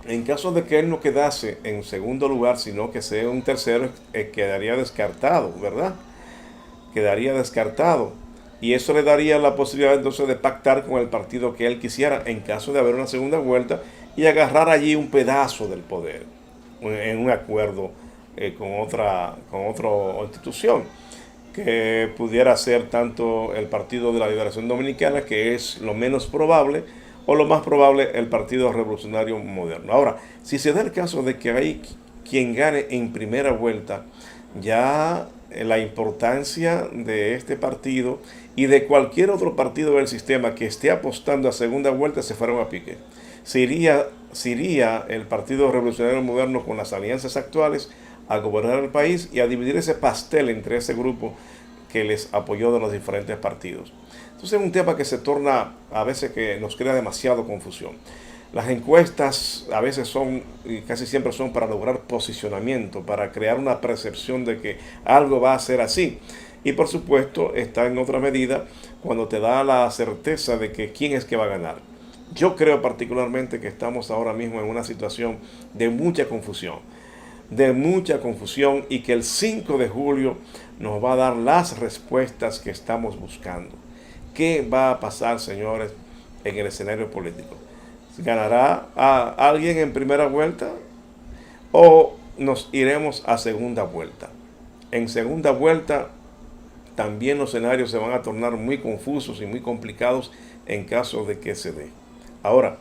A: en caso de que él no quedase en segundo lugar, sino que sea un tercero, quedaría descartado, ¿verdad? Quedaría descartado, y eso le daría la posibilidad entonces de pactar con el partido que él quisiera en caso de haber una segunda vuelta y agarrar allí un pedazo del poder en un acuerdo con otra institución, que pudiera ser tanto el Partido de la Liberación Dominicana, que es lo menos probable, o lo más probable el Partido Revolucionario Moderno. Ahora, si se da el caso de que hay quien gane en primera vuelta, ya la importancia de este partido y de cualquier otro partido del sistema que esté apostando a segunda vuelta se fueron a pique. Se iría el Partido Revolucionario Moderno con las alianzas actuales a gobernar el país y a dividir ese pastel entre ese grupo que les apoyó de los diferentes partidos. Entonces es un tema que se torna a veces que nos crea demasiado confusión. Las encuestas a veces son, y casi siempre son, para lograr posicionamiento, para crear una percepción de que algo va a ser así. Y por supuesto está en otra medida cuando te da la certeza de que quién es que va a ganar. Yo creo particularmente que estamos ahora mismo en una situación de mucha confusión. Y que el 5 de julio nos va a dar las respuestas que estamos buscando. ¿Qué va a pasar, señores, en el escenario político? ¿Ganará a alguien en primera vuelta? o nos iremos a segunda vuelta. En segunda vuelta también los escenarios se van a tornar muy confusos y muy complicados en caso de que se dé. Ahora,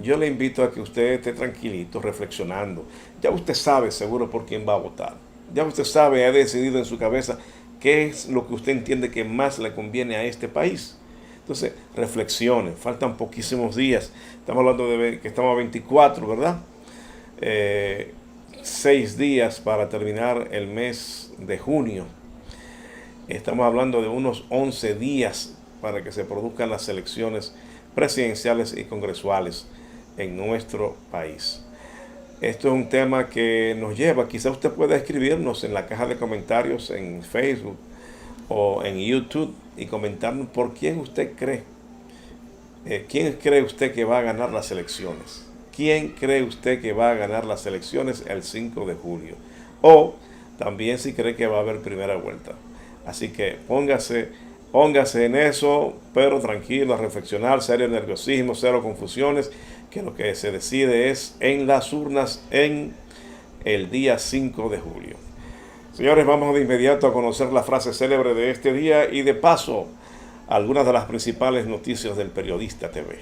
A: yo le invito a que usted esté tranquilito, reflexionando. Ya usted sabe seguro por quién va a votar. Ya usted sabe, ha decidido en su cabeza qué es lo que usted entiende que más le conviene a este país. Entonces, reflexione. Faltan poquísimos días. Estamos hablando de que estamos a 24, ¿verdad? 6 días para terminar el mes de junio. Estamos hablando de unos 11 días para que se produzcan las elecciones presidenciales y congresuales en nuestro país. Esto es un tema que nos lleva, quizá usted pueda escribirnos en la caja de comentarios en Facebook o en YouTube y comentarnos por quién usted cree. ¿Quién cree usted que va a ganar las elecciones? ¿Quién cree usted que va a ganar las elecciones el 5 de julio? O también si cree que va a haber primera vuelta. Así que póngase en eso, pero tranquilo, a reflexionar, cero nerviosismo, cero confusiones, que lo que se decide es en las urnas en el día 5 de julio. Señores, vamos de inmediato a conocer la frase célebre de este día y de paso algunas de las principales noticias del Periodista TV.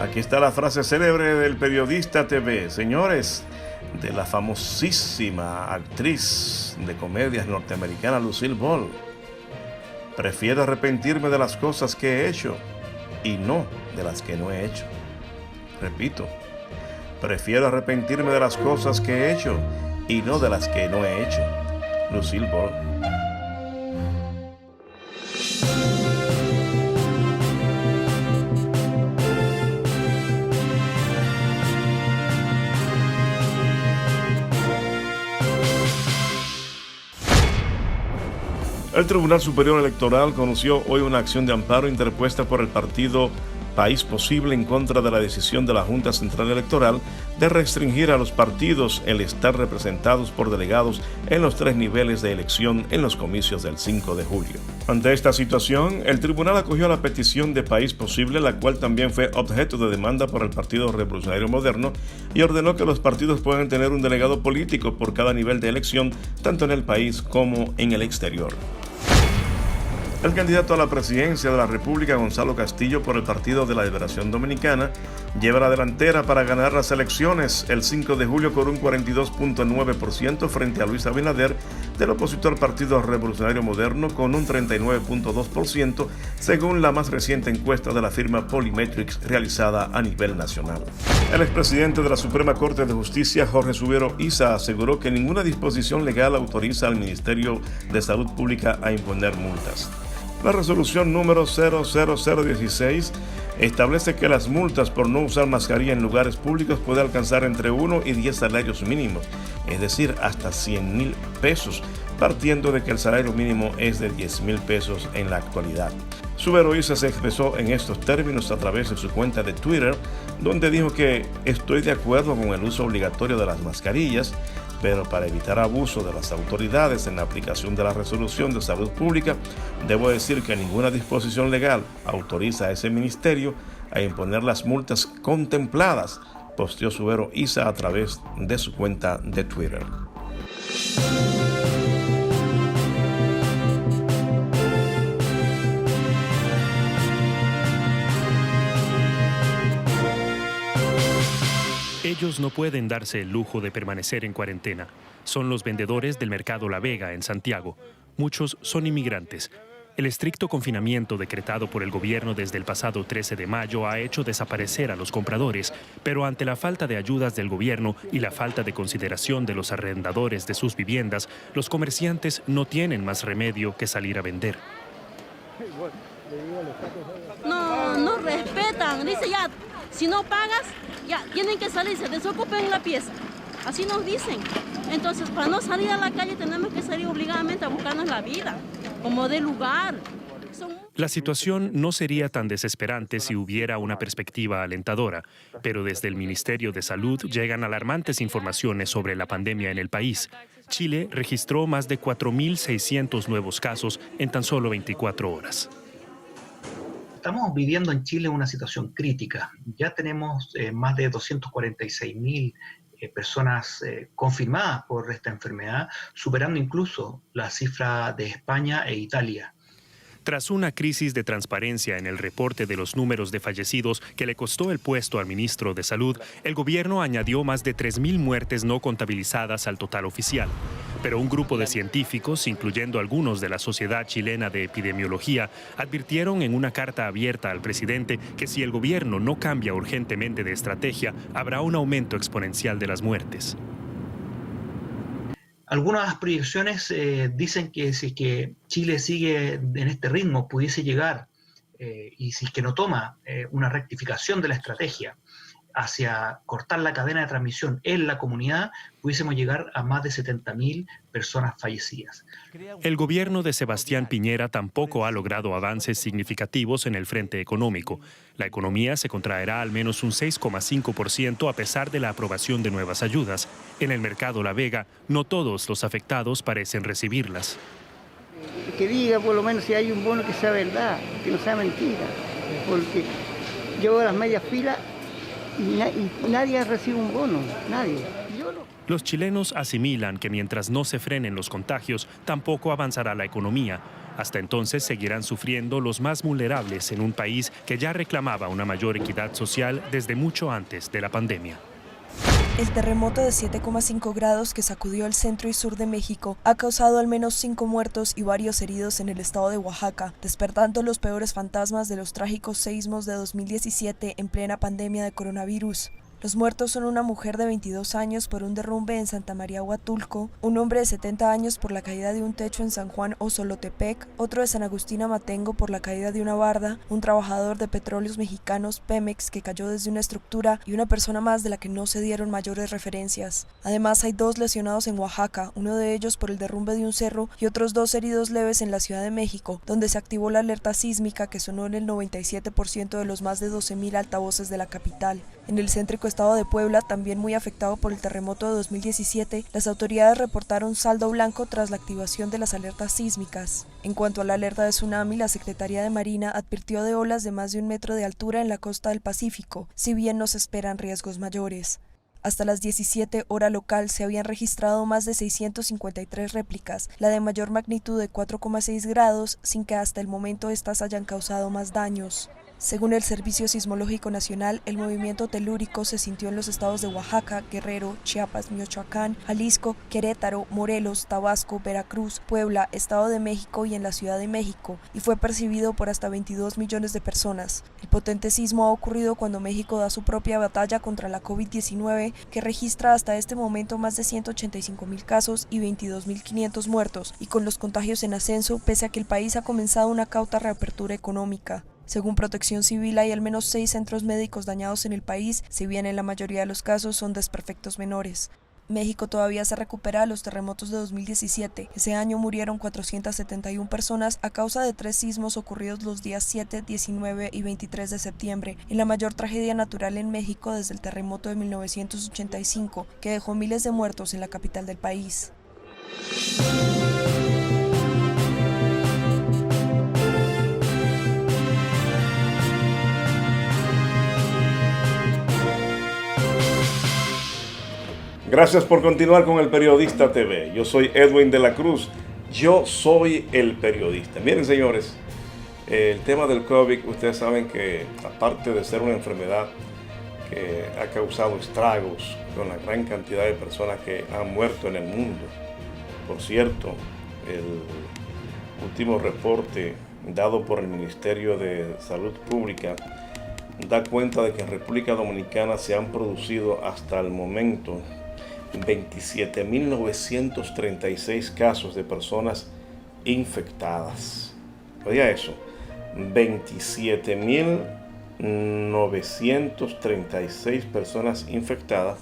A: Aquí está la frase célebre del Periodista TV, señores, de la famosísima actriz de comedias norteamericana Lucille Ball. Prefiero arrepentirme de las cosas que he hecho y no de las que no he hecho. Repito, prefiero arrepentirme de las cosas que he hecho y no de las que no he hecho. Lucille Ball. El Tribunal Superior Electoral conoció hoy una acción de amparo interpuesta por el partido País Posible en contra de la decisión de la Junta Central Electoral de restringir a los partidos el estar representados por delegados en los 3 niveles de elección en los comicios del 5 de julio. Ante esta situación, el tribunal acogió la petición de País Posible, la cual también fue objeto de demanda por el Partido Revolucionario Moderno, y ordenó que los partidos puedan tener un delegado político por cada nivel de elección, tanto en el país como en el exterior. El candidato a la presidencia de la República, Gonzalo Castillo, por el Partido de la Liberación Dominicana, lleva la delantera para ganar las elecciones el 5 de julio con un 42.9% frente a Luis Abinader, del opositor Partido Revolucionario Moderno, con un 39.2%, según la más reciente encuesta de la firma Polymetrics realizada a nivel nacional. El expresidente de la Suprema Corte de Justicia, Jorge Subiero Isa, aseguró que ninguna disposición legal autoriza al Ministerio de Salud Pública a imponer multas. La resolución número 00016 establece que las multas por no usar mascarilla en lugares públicos puede alcanzar entre 1 y 10 salarios mínimos, es decir, hasta 100,000 pesos, partiendo de que el salario mínimo es de 10,000 pesos en la actualidad. Subiero Isa se expresó en estos términos a través de su cuenta de Twitter, donde dijo que estoy de acuerdo con el uso obligatorio de las mascarillas, pero para evitar abuso de las autoridades en la aplicación de la resolución de salud pública, debo decir que ninguna disposición legal autoriza a ese ministerio a imponer las multas contempladas, posteó Subiero Isa a través de su cuenta de Twitter.
B: Ellos no pueden darse el lujo de permanecer en cuarentena. Son los vendedores del mercado La Vega en Santiago. Muchos son inmigrantes. El estricto confinamiento decretado por el gobierno desde el pasado 13 de mayo ha hecho desaparecer a los compradores, pero ante la falta de ayudas del gobierno y la falta de consideración de los arrendadores de sus viviendas, los comerciantes no tienen más remedio que salir a vender.
C: No respetan, dice ya, si no pagas, ya tienen que salir, se desocupen la pieza. Así nos dicen. Entonces, para no salir a la calle tenemos que salir obligadamente a buscarnos la vida, como de lugar.
B: La situación no sería tan desesperante si hubiera una perspectiva alentadora, pero desde el Ministerio de Salud llegan alarmantes informaciones sobre la pandemia en el país. Chile registró más de 4.600 nuevos casos en tan solo 24 horas.
D: Estamos viviendo en Chile una situación crítica. Ya tenemos más de 246.000 personas confirmadas por esta enfermedad, superando incluso la cifra de España e Italia.
B: Tras una crisis de transparencia en el reporte de los números de fallecidos que le costó el puesto al ministro de Salud, el gobierno añadió más de 3.000 muertes no contabilizadas al total oficial. Pero un grupo de científicos, incluyendo algunos de la Sociedad Chilena de Epidemiología, advirtieron en una carta abierta al presidente que si el gobierno no cambia urgentemente de estrategia, habrá un aumento exponencial de las muertes.
D: Algunas proyecciones dicen que si es que Chile sigue en este ritmo, pudiese llegar, y si es que no toma una rectificación de la estrategia hacia cortar la cadena de transmisión en la comunidad, pudiésemos llegar a más de 70.000 personas fallecidas.
B: El gobierno de Sebastián Piñera tampoco ha logrado avances significativos en el frente económico. La economía se contraerá al menos un 6,5% a pesar de la aprobación de nuevas ayudas. En el mercado La Vega, no todos los afectados parecen recibirlas.
E: Que diga por lo menos si hay un bono que sea verdad, que no sea mentira, porque yo veo las medias filas y nadie recibe un bono, nadie.
B: Los chilenos asimilan que mientras no se frenen los contagios, tampoco avanzará la economía. Hasta entonces seguirán sufriendo los más vulnerables en un país que ya reclamaba una mayor equidad social desde mucho antes de la pandemia.
F: El terremoto de 7,5 grados que sacudió el centro y sur de México ha causado al menos 5 muertos y varios heridos en el estado de Oaxaca, despertando los peores fantasmas de los trágicos seísmos de 2017 en plena pandemia de coronavirus. Los muertos son una mujer de 22 años por un derrumbe en Santa María Huatulco, un hombre de 70 años por la caída de un techo en San Juan Osolotepec, otro de San Agustín Amatengo por la caída de una barda, un trabajador de Petróleos Mexicanos Pemex que cayó desde una estructura y una persona más de la que no se dieron mayores referencias. Además hay 2 lesionados en Oaxaca, uno de ellos por el derrumbe de un cerro y otros 2 heridos leves en la Ciudad de México, donde se activó la alerta sísmica que sonó en el 97% de los más de 12.000 altavoces de la capital. En el céntrico estado de Puebla, también muy afectado por el terremoto de 2017, las autoridades reportaron saldo blanco tras la activación de las alertas sísmicas. En cuanto a la alerta de tsunami, la Secretaría de Marina advirtió de olas de más de 1 metro de altura en la costa del Pacífico, si bien no se esperan riesgos mayores. Hasta las 17 hora local se habían registrado más de 653 réplicas, la de mayor magnitud de 4,6 grados, sin que hasta el momento estas hayan causado más daños. Según el Servicio Sismológico Nacional, el movimiento telúrico se sintió en los estados de Oaxaca, Guerrero, Chiapas, Michoacán, Jalisco, Querétaro, Morelos, Tabasco, Veracruz, Puebla, Estado de México y en la Ciudad de México, y fue percibido por hasta 22 millones de personas. El potente sismo ha ocurrido cuando México da su propia batalla contra la COVID-19, que registra hasta este momento más de 185.000 casos y 22.500 muertos, y con los contagios en ascenso, pese a que el país ha comenzado una cauta reapertura económica. Según Protección Civil, hay al menos 6 centros médicos dañados en el país, si bien en la mayoría de los casos son desperfectos menores. México todavía se recupera de los terremotos de 2017. Ese año murieron 471 personas a causa de 3 sismos ocurridos los días 7, 19 y 23 de septiembre, en la mayor tragedia natural en México desde el terremoto de 1985, que dejó miles de muertos en la capital del país.
A: Gracias por continuar con El Periodista TV. Yo soy Edwin de la Cruz. Yo soy el periodista. Miren, señores, el tema del COVID, ustedes saben que aparte de ser una enfermedad que ha causado estragos con la gran cantidad de personas que han muerto en el mundo. Por cierto, el último reporte dado por el Ministerio de Salud Pública da cuenta de que en República Dominicana se han producido hasta el momento 27.936 casos de personas infectadas. Oiga eso, 27.936 personas infectadas,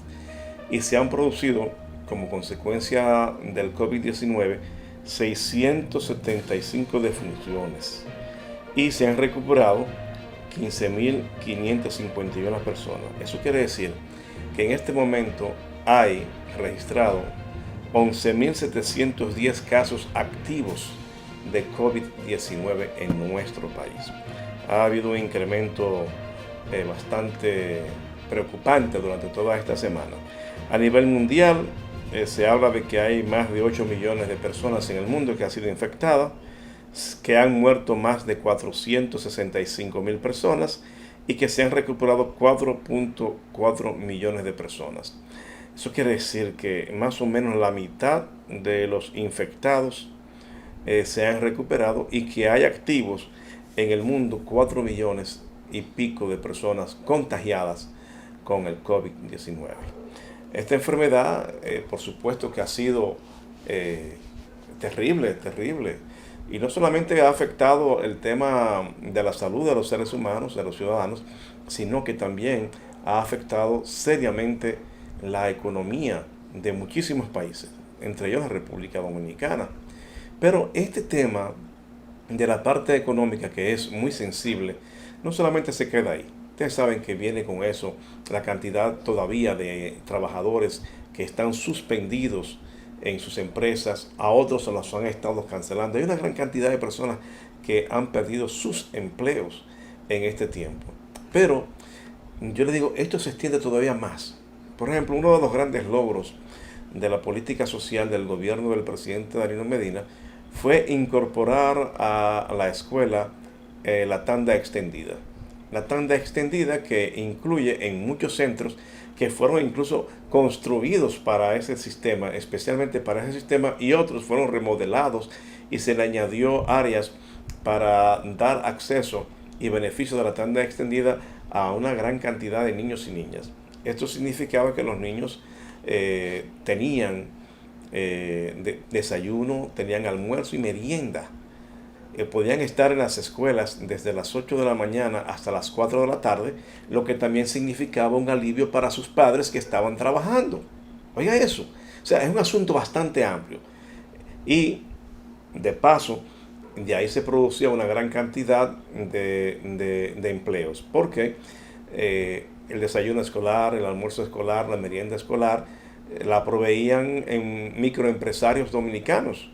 A: y se han producido como consecuencia del COVID-19 675 defunciones y se han recuperado 15.551 personas. Eso quiere decir que en este momento hay registrado 11.710 casos activos de COVID-19 en nuestro país. Ha habido un incremento bastante preocupante durante toda esta semana. A nivel mundial, se habla de que hay más de 8 millones de personas en el mundo que han sido infectadas, que han muerto más de 465,000 personas y que se han recuperado 4.4 millones de personas. Eso quiere decir que más o menos la mitad de los infectados se han recuperado y que hay activos en el mundo 4 millones y pico de personas contagiadas con el COVID-19. Esta enfermedad, por supuesto que ha sido terrible, terrible. Y no solamente ha afectado el tema de la salud de los seres humanos, de los ciudadanos, sino que también ha afectado seriamente la economía de muchísimos países, entre ellos la República Dominicana. Pero este tema de la parte económica, que es muy sensible, no solamente se queda ahí. Ustedes saben que viene con eso la cantidad todavía de trabajadores que están suspendidos en sus empresas, a otros se los han estado cancelando. Hay una gran cantidad de personas que han perdido sus empleos en este tiempo. Pero yo les digo, esto se extiende todavía más. Por ejemplo, uno de los grandes logros de la política social del gobierno del presidente Danilo Medina fue incorporar a la escuela la tanda extendida. La tanda extendida que incluye en muchos centros que fueron incluso construidos para ese sistema, especialmente para ese sistema, y otros fueron remodelados y se le añadió áreas para dar acceso y beneficio de la tanda extendida a una gran cantidad de niños y niñas. Esto significaba que los niños tenían desayuno, tenían almuerzo y merienda. Podían estar en las escuelas desde las 8 de la mañana hasta las 4 de la tarde, lo que también significaba un alivio para sus padres que estaban trabajando. Oiga eso. O sea, es un asunto bastante amplio. Y, de paso, de ahí se producía una gran cantidad de empleos. Porque el desayuno escolar, el almuerzo escolar, la merienda escolar, la proveían en microempresarios dominicanos,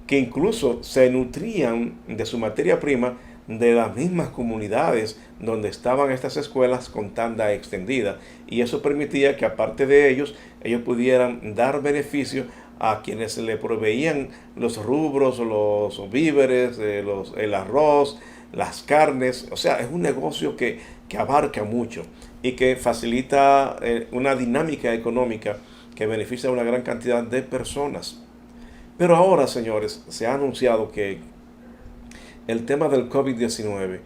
A: que incluso se nutrían de su materia prima de las mismas comunidades donde estaban estas escuelas con tanda extendida. Y eso permitía que, aparte de ellos pudieran dar beneficio a quienes le proveían los rubros, los víveres, el arroz, las carnes. O sea, es un negocio que abarca mucho y que facilita una dinámica económica que beneficia a una gran cantidad de personas. Pero ahora, señores, se ha anunciado que el tema del COVID-19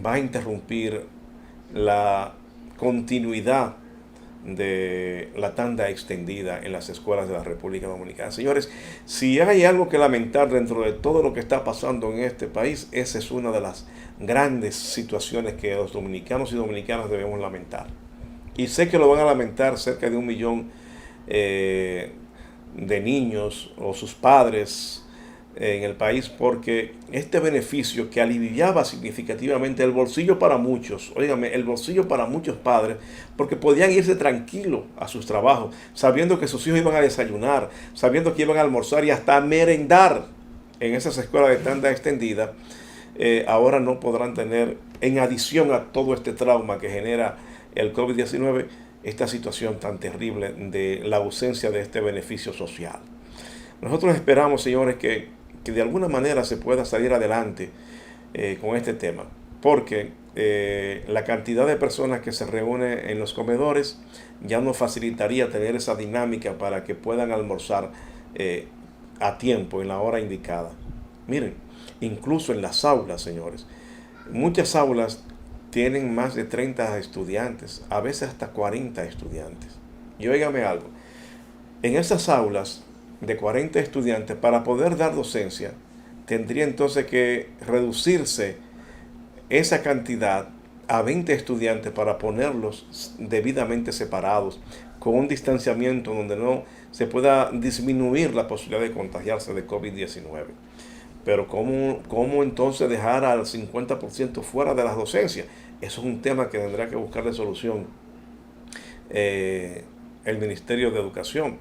A: va a interrumpir la continuidad de la tanda extendida en las escuelas de la República Dominicana. Señores, si hay algo que lamentar dentro de todo lo que está pasando en este país, esa es una de las grandes situaciones que los dominicanos y dominicanas debemos lamentar. Y sé que lo van a lamentar cerca de 1 millón de niños o sus padres en el país, porque este beneficio que aliviaba significativamente el bolsillo para muchos, óigame, el bolsillo para muchos padres, porque podían irse tranquilos a sus trabajos, sabiendo que sus hijos iban a desayunar, sabiendo que iban a almorzar y hasta a merendar en esas escuelas de tanda extendida, ahora no podrán tener, en adición a todo este trauma que genera el COVID-19, esta situación tan terrible de la ausencia de este beneficio social. Nosotros esperamos, señores, que de alguna manera se pueda salir adelante con este tema, porque la cantidad de personas que se reúnen en los comedores ya nos facilitaría tener esa dinámica para que puedan almorzar a tiempo, en la hora indicada. Miren, incluso en las aulas, señores, muchas aulas tienen más de 30 estudiantes, a veces hasta 40 estudiantes. Y óigame algo, en esas aulas de 40 estudiantes, para poder dar docencia, tendría entonces que reducirse esa cantidad a 20 estudiantes para ponerlos debidamente separados, con un distanciamiento donde no se pueda disminuir la posibilidad de contagiarse de COVID-19. Pero ¿cómo entonces dejar al 50% fuera de las docencias? Eso es un tema que tendrá que buscarle solución el Ministerio de Educación.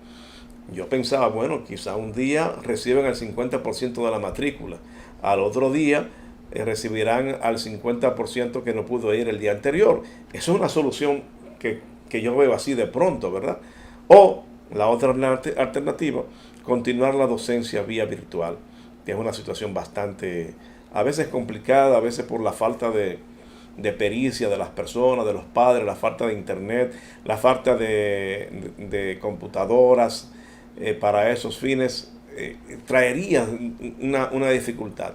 A: Yo pensaba, bueno, quizá un día reciben el 50% de la matrícula, al otro día recibirán al 50% que no pudo ir el día anterior. Eso es una solución que yo veo así de pronto, ¿verdad? O la otra alternativa, continuar la docencia vía virtual, que es una situación bastante, a veces complicada, a veces por la falta de pericia de las personas, de los padres, la falta de internet, la falta de computadoras para esos fines, traería una dificultad.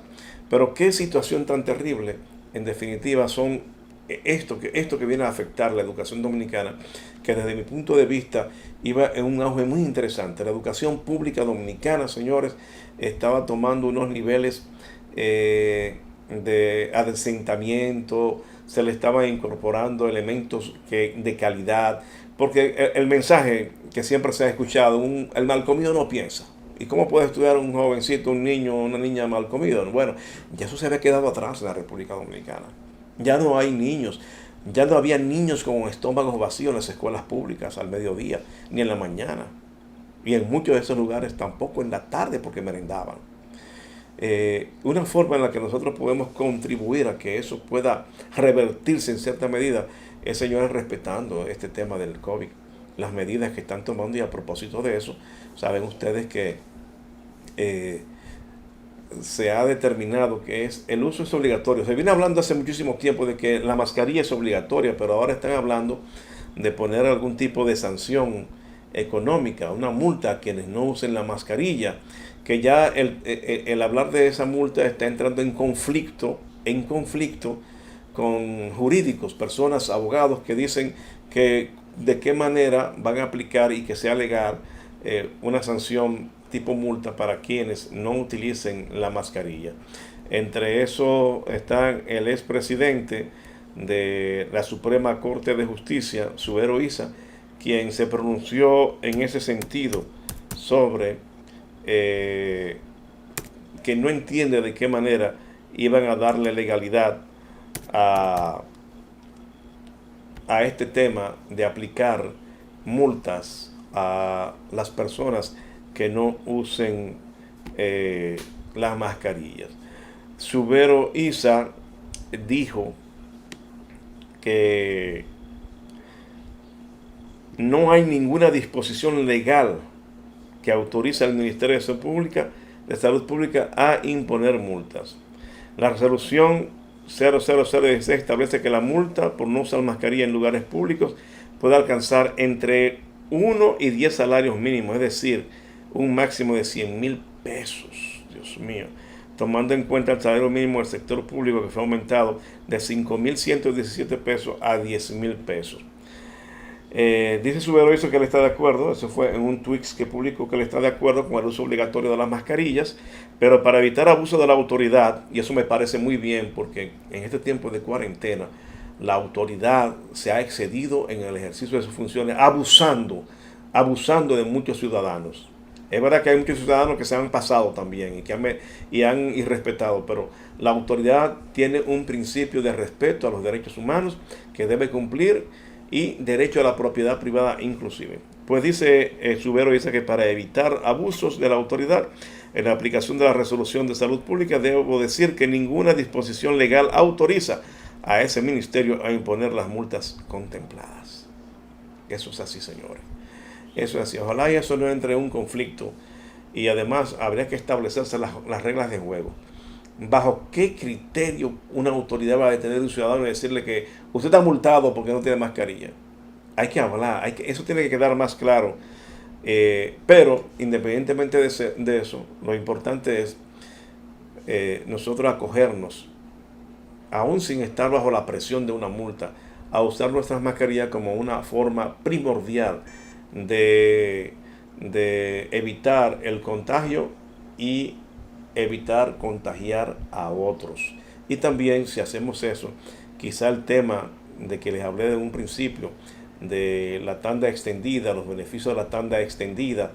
A: Pero qué situación tan terrible, en definitiva, son esto que viene a afectar la educación dominicana, que desde mi punto de vista iba en un auge muy interesante. La educación pública dominicana, señores, estaba tomando unos niveles de adesentamiento, se le estaban incorporando elementos de calidad, porque el mensaje que siempre se ha escuchado, el mal comido no piensa. ¿Y cómo puede estudiar un jovencito, un niño, una niña mal comido? Bueno, ya eso se había quedado atrás en la República Dominicana. Ya no hay niños, ya no había niños con estómagos vacíos en las escuelas públicas al mediodía, ni en la mañana. Y en muchos de esos lugares tampoco en la tarde porque merendaban. Una forma en la que nosotros podemos contribuir a que eso pueda revertirse en cierta medida es, señores, respetando este tema del COVID, las medidas que están tomando. Y a propósito de eso, saben ustedes que se ha determinado que el uso es obligatorio. Se viene hablando hace muchísimo tiempo de que la mascarilla es obligatoria, pero ahora están hablando de poner algún tipo de sanción económica, una multa a quienes no usen la mascarilla, que ya el hablar de esa multa está entrando en conflicto con jurídicos, personas, abogados que dicen que de qué manera van a aplicar y que sea legal una sanción tipo multa para quienes no utilicen la mascarilla. Entre eso está el expresidente de la Suprema Corte de Justicia, Zubero Isa, quien se pronunció en ese sentido sobre que no entiende de qué manera iban a darle legalidad a este tema de aplicar multas a las personas que no usen las mascarillas. Zubero Isa dijo que no hay ninguna disposición legal que autoriza al Ministerio de Salud Pública a imponer multas. La resolución 00016 establece que la multa por no usar mascarilla en lugares públicos puede alcanzar entre 1 y 10 salarios mínimos, es decir, un máximo de 100,000 pesos. Dios mío. Tomando en cuenta el salario mínimo del sector público, que fue aumentado de 5,117 pesos a 10,000 pesos. Dice Zubero Isa que él está de acuerdo, eso fue en un tweet que publicó, que él está de acuerdo con el uso obligatorio de las mascarillas, pero para evitar abuso de la autoridad, y eso me parece muy bien, porque en este tiempo de cuarentena, la autoridad se ha excedido en el ejercicio de sus funciones, abusando de muchos ciudadanos. Es verdad que hay muchos ciudadanos que se han pasado también y han irrespetado, pero la autoridad tiene un principio de respeto a los derechos humanos que debe cumplir, y derecho a la propiedad privada inclusive. Pues dice Zubero Isa que para evitar abusos de la autoridad en la aplicación de la resolución de salud pública, debo decir que ninguna disposición legal autoriza a ese ministerio a imponer las multas contempladas. Eso es así, señores. Eso es así. Ojalá y eso no entre en un conflicto, y además habría que establecerse las reglas de juego. ¿Bajo qué criterio una autoridad va a detener a un ciudadano y decirle que usted está multado porque no tiene mascarilla? Hay que hablar, eso tiene que quedar más claro. Pero independientemente de eso, lo importante es nosotros acogernos, aún sin estar bajo la presión de una multa, a usar nuestras mascarillas como una forma primordial de evitar el contagio y evitar contagiar a otros. Y también, si hacemos eso, quizá el tema de que les hablé de un principio de la tanda extendida, los beneficios de la tanda extendida,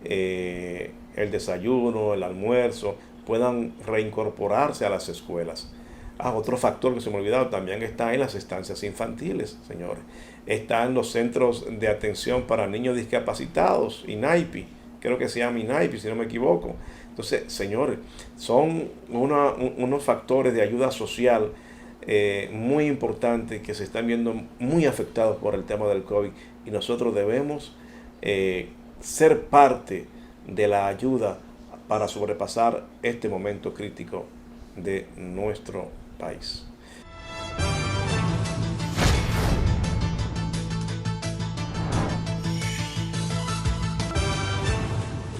A: el desayuno, el almuerzo, puedan reincorporarse a las escuelas. Otro factor que se me olvidaba también está en las estancias infantiles, señores. Está en los centros de atención para niños discapacitados, INAIPI, creo que se llama INAIP, si no me equivoco. Entonces, señores, son unos factores de ayuda social muy importantes que se están viendo muy afectados por el tema del COVID, y nosotros debemos ser parte de la ayuda para sobrepasar este momento crítico de nuestro país.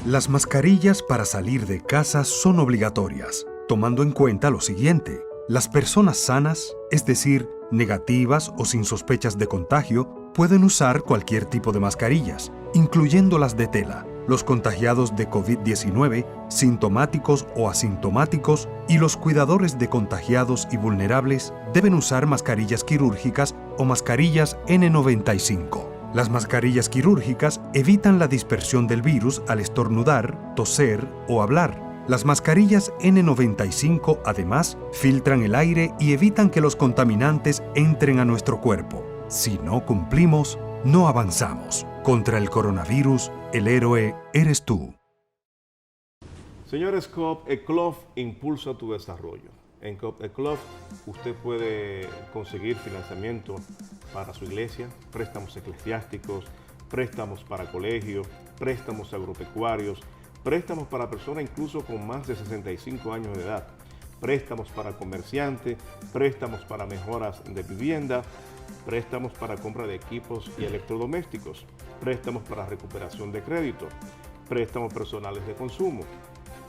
G: Las mascarillas para salir de casa son obligatorias, tomando en cuenta lo siguiente: las personas sanas, es decir, negativas o sin sospechas de contagio, pueden usar cualquier tipo de mascarillas, incluyendo las de tela. Los contagiados de COVID-19, sintomáticos o asintomáticos, y los cuidadores de contagiados y vulnerables deben usar mascarillas quirúrgicas o mascarillas N95. Las mascarillas quirúrgicas evitan la dispersión del virus al estornudar, toser o hablar. Las mascarillas N95 además filtran el aire y evitan que los contaminantes entren a nuestro cuerpo. Si no cumplimos, no avanzamos. Contra el coronavirus, el héroe eres tú.
A: Señores, Coop Eclof impulsa tu desarrollo. En Coop Eclof usted puede conseguir financiamiento para su iglesia, préstamos eclesiásticos, préstamos para colegios, préstamos agropecuarios, préstamos para personas incluso con más de 65 años de edad, préstamos para comerciantes, préstamos para mejoras de vivienda, préstamos para compra de equipos y electrodomésticos, préstamos para recuperación de crédito, préstamos personales de consumo,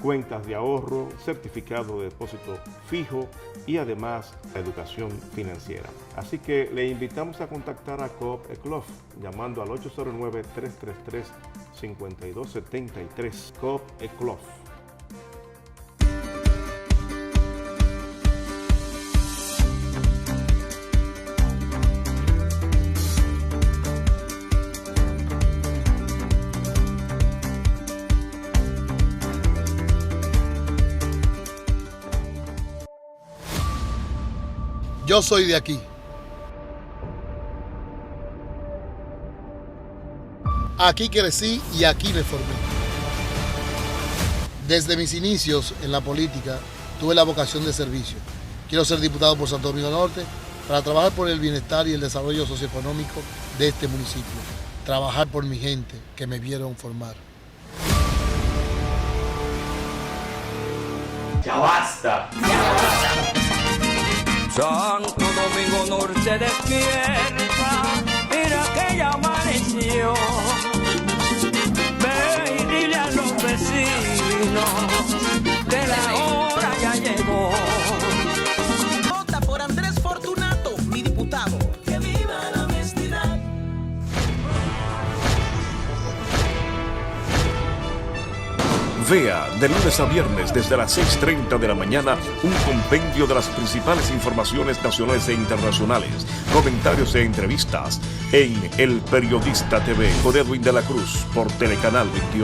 A: cuentas de ahorro, certificado de depósito fijo y además la educación financiera. Así que le invitamos a contactar a Coop Eclof llamando al 809-333-5273. Coop Eclof.
H: Yo soy de aquí. Aquí crecí y aquí me formé. Desde mis inicios en la política tuve la vocación de servicio. Quiero ser diputado por Santo Domingo Norte para trabajar por el bienestar y el desarrollo socioeconómico de este municipio. Trabajar por mi gente que me vieron formar.
L: ¡Ya basta! ¡Ya basta!
I: Santo Domingo Norte despierta, mira que ya amaneció. Ve y dile a los vecinos que la hora ya llegó.
J: Vota por Andrés Fortunato, mi diputado. ¡Que viva la honestidad!
K: Vea de lunes a viernes desde las 6:30 de la mañana un compendio de las principales informaciones nacionales e internacionales, comentarios e entrevistas en El Periodista TV con Edwin de la Cruz por Telecanal 28.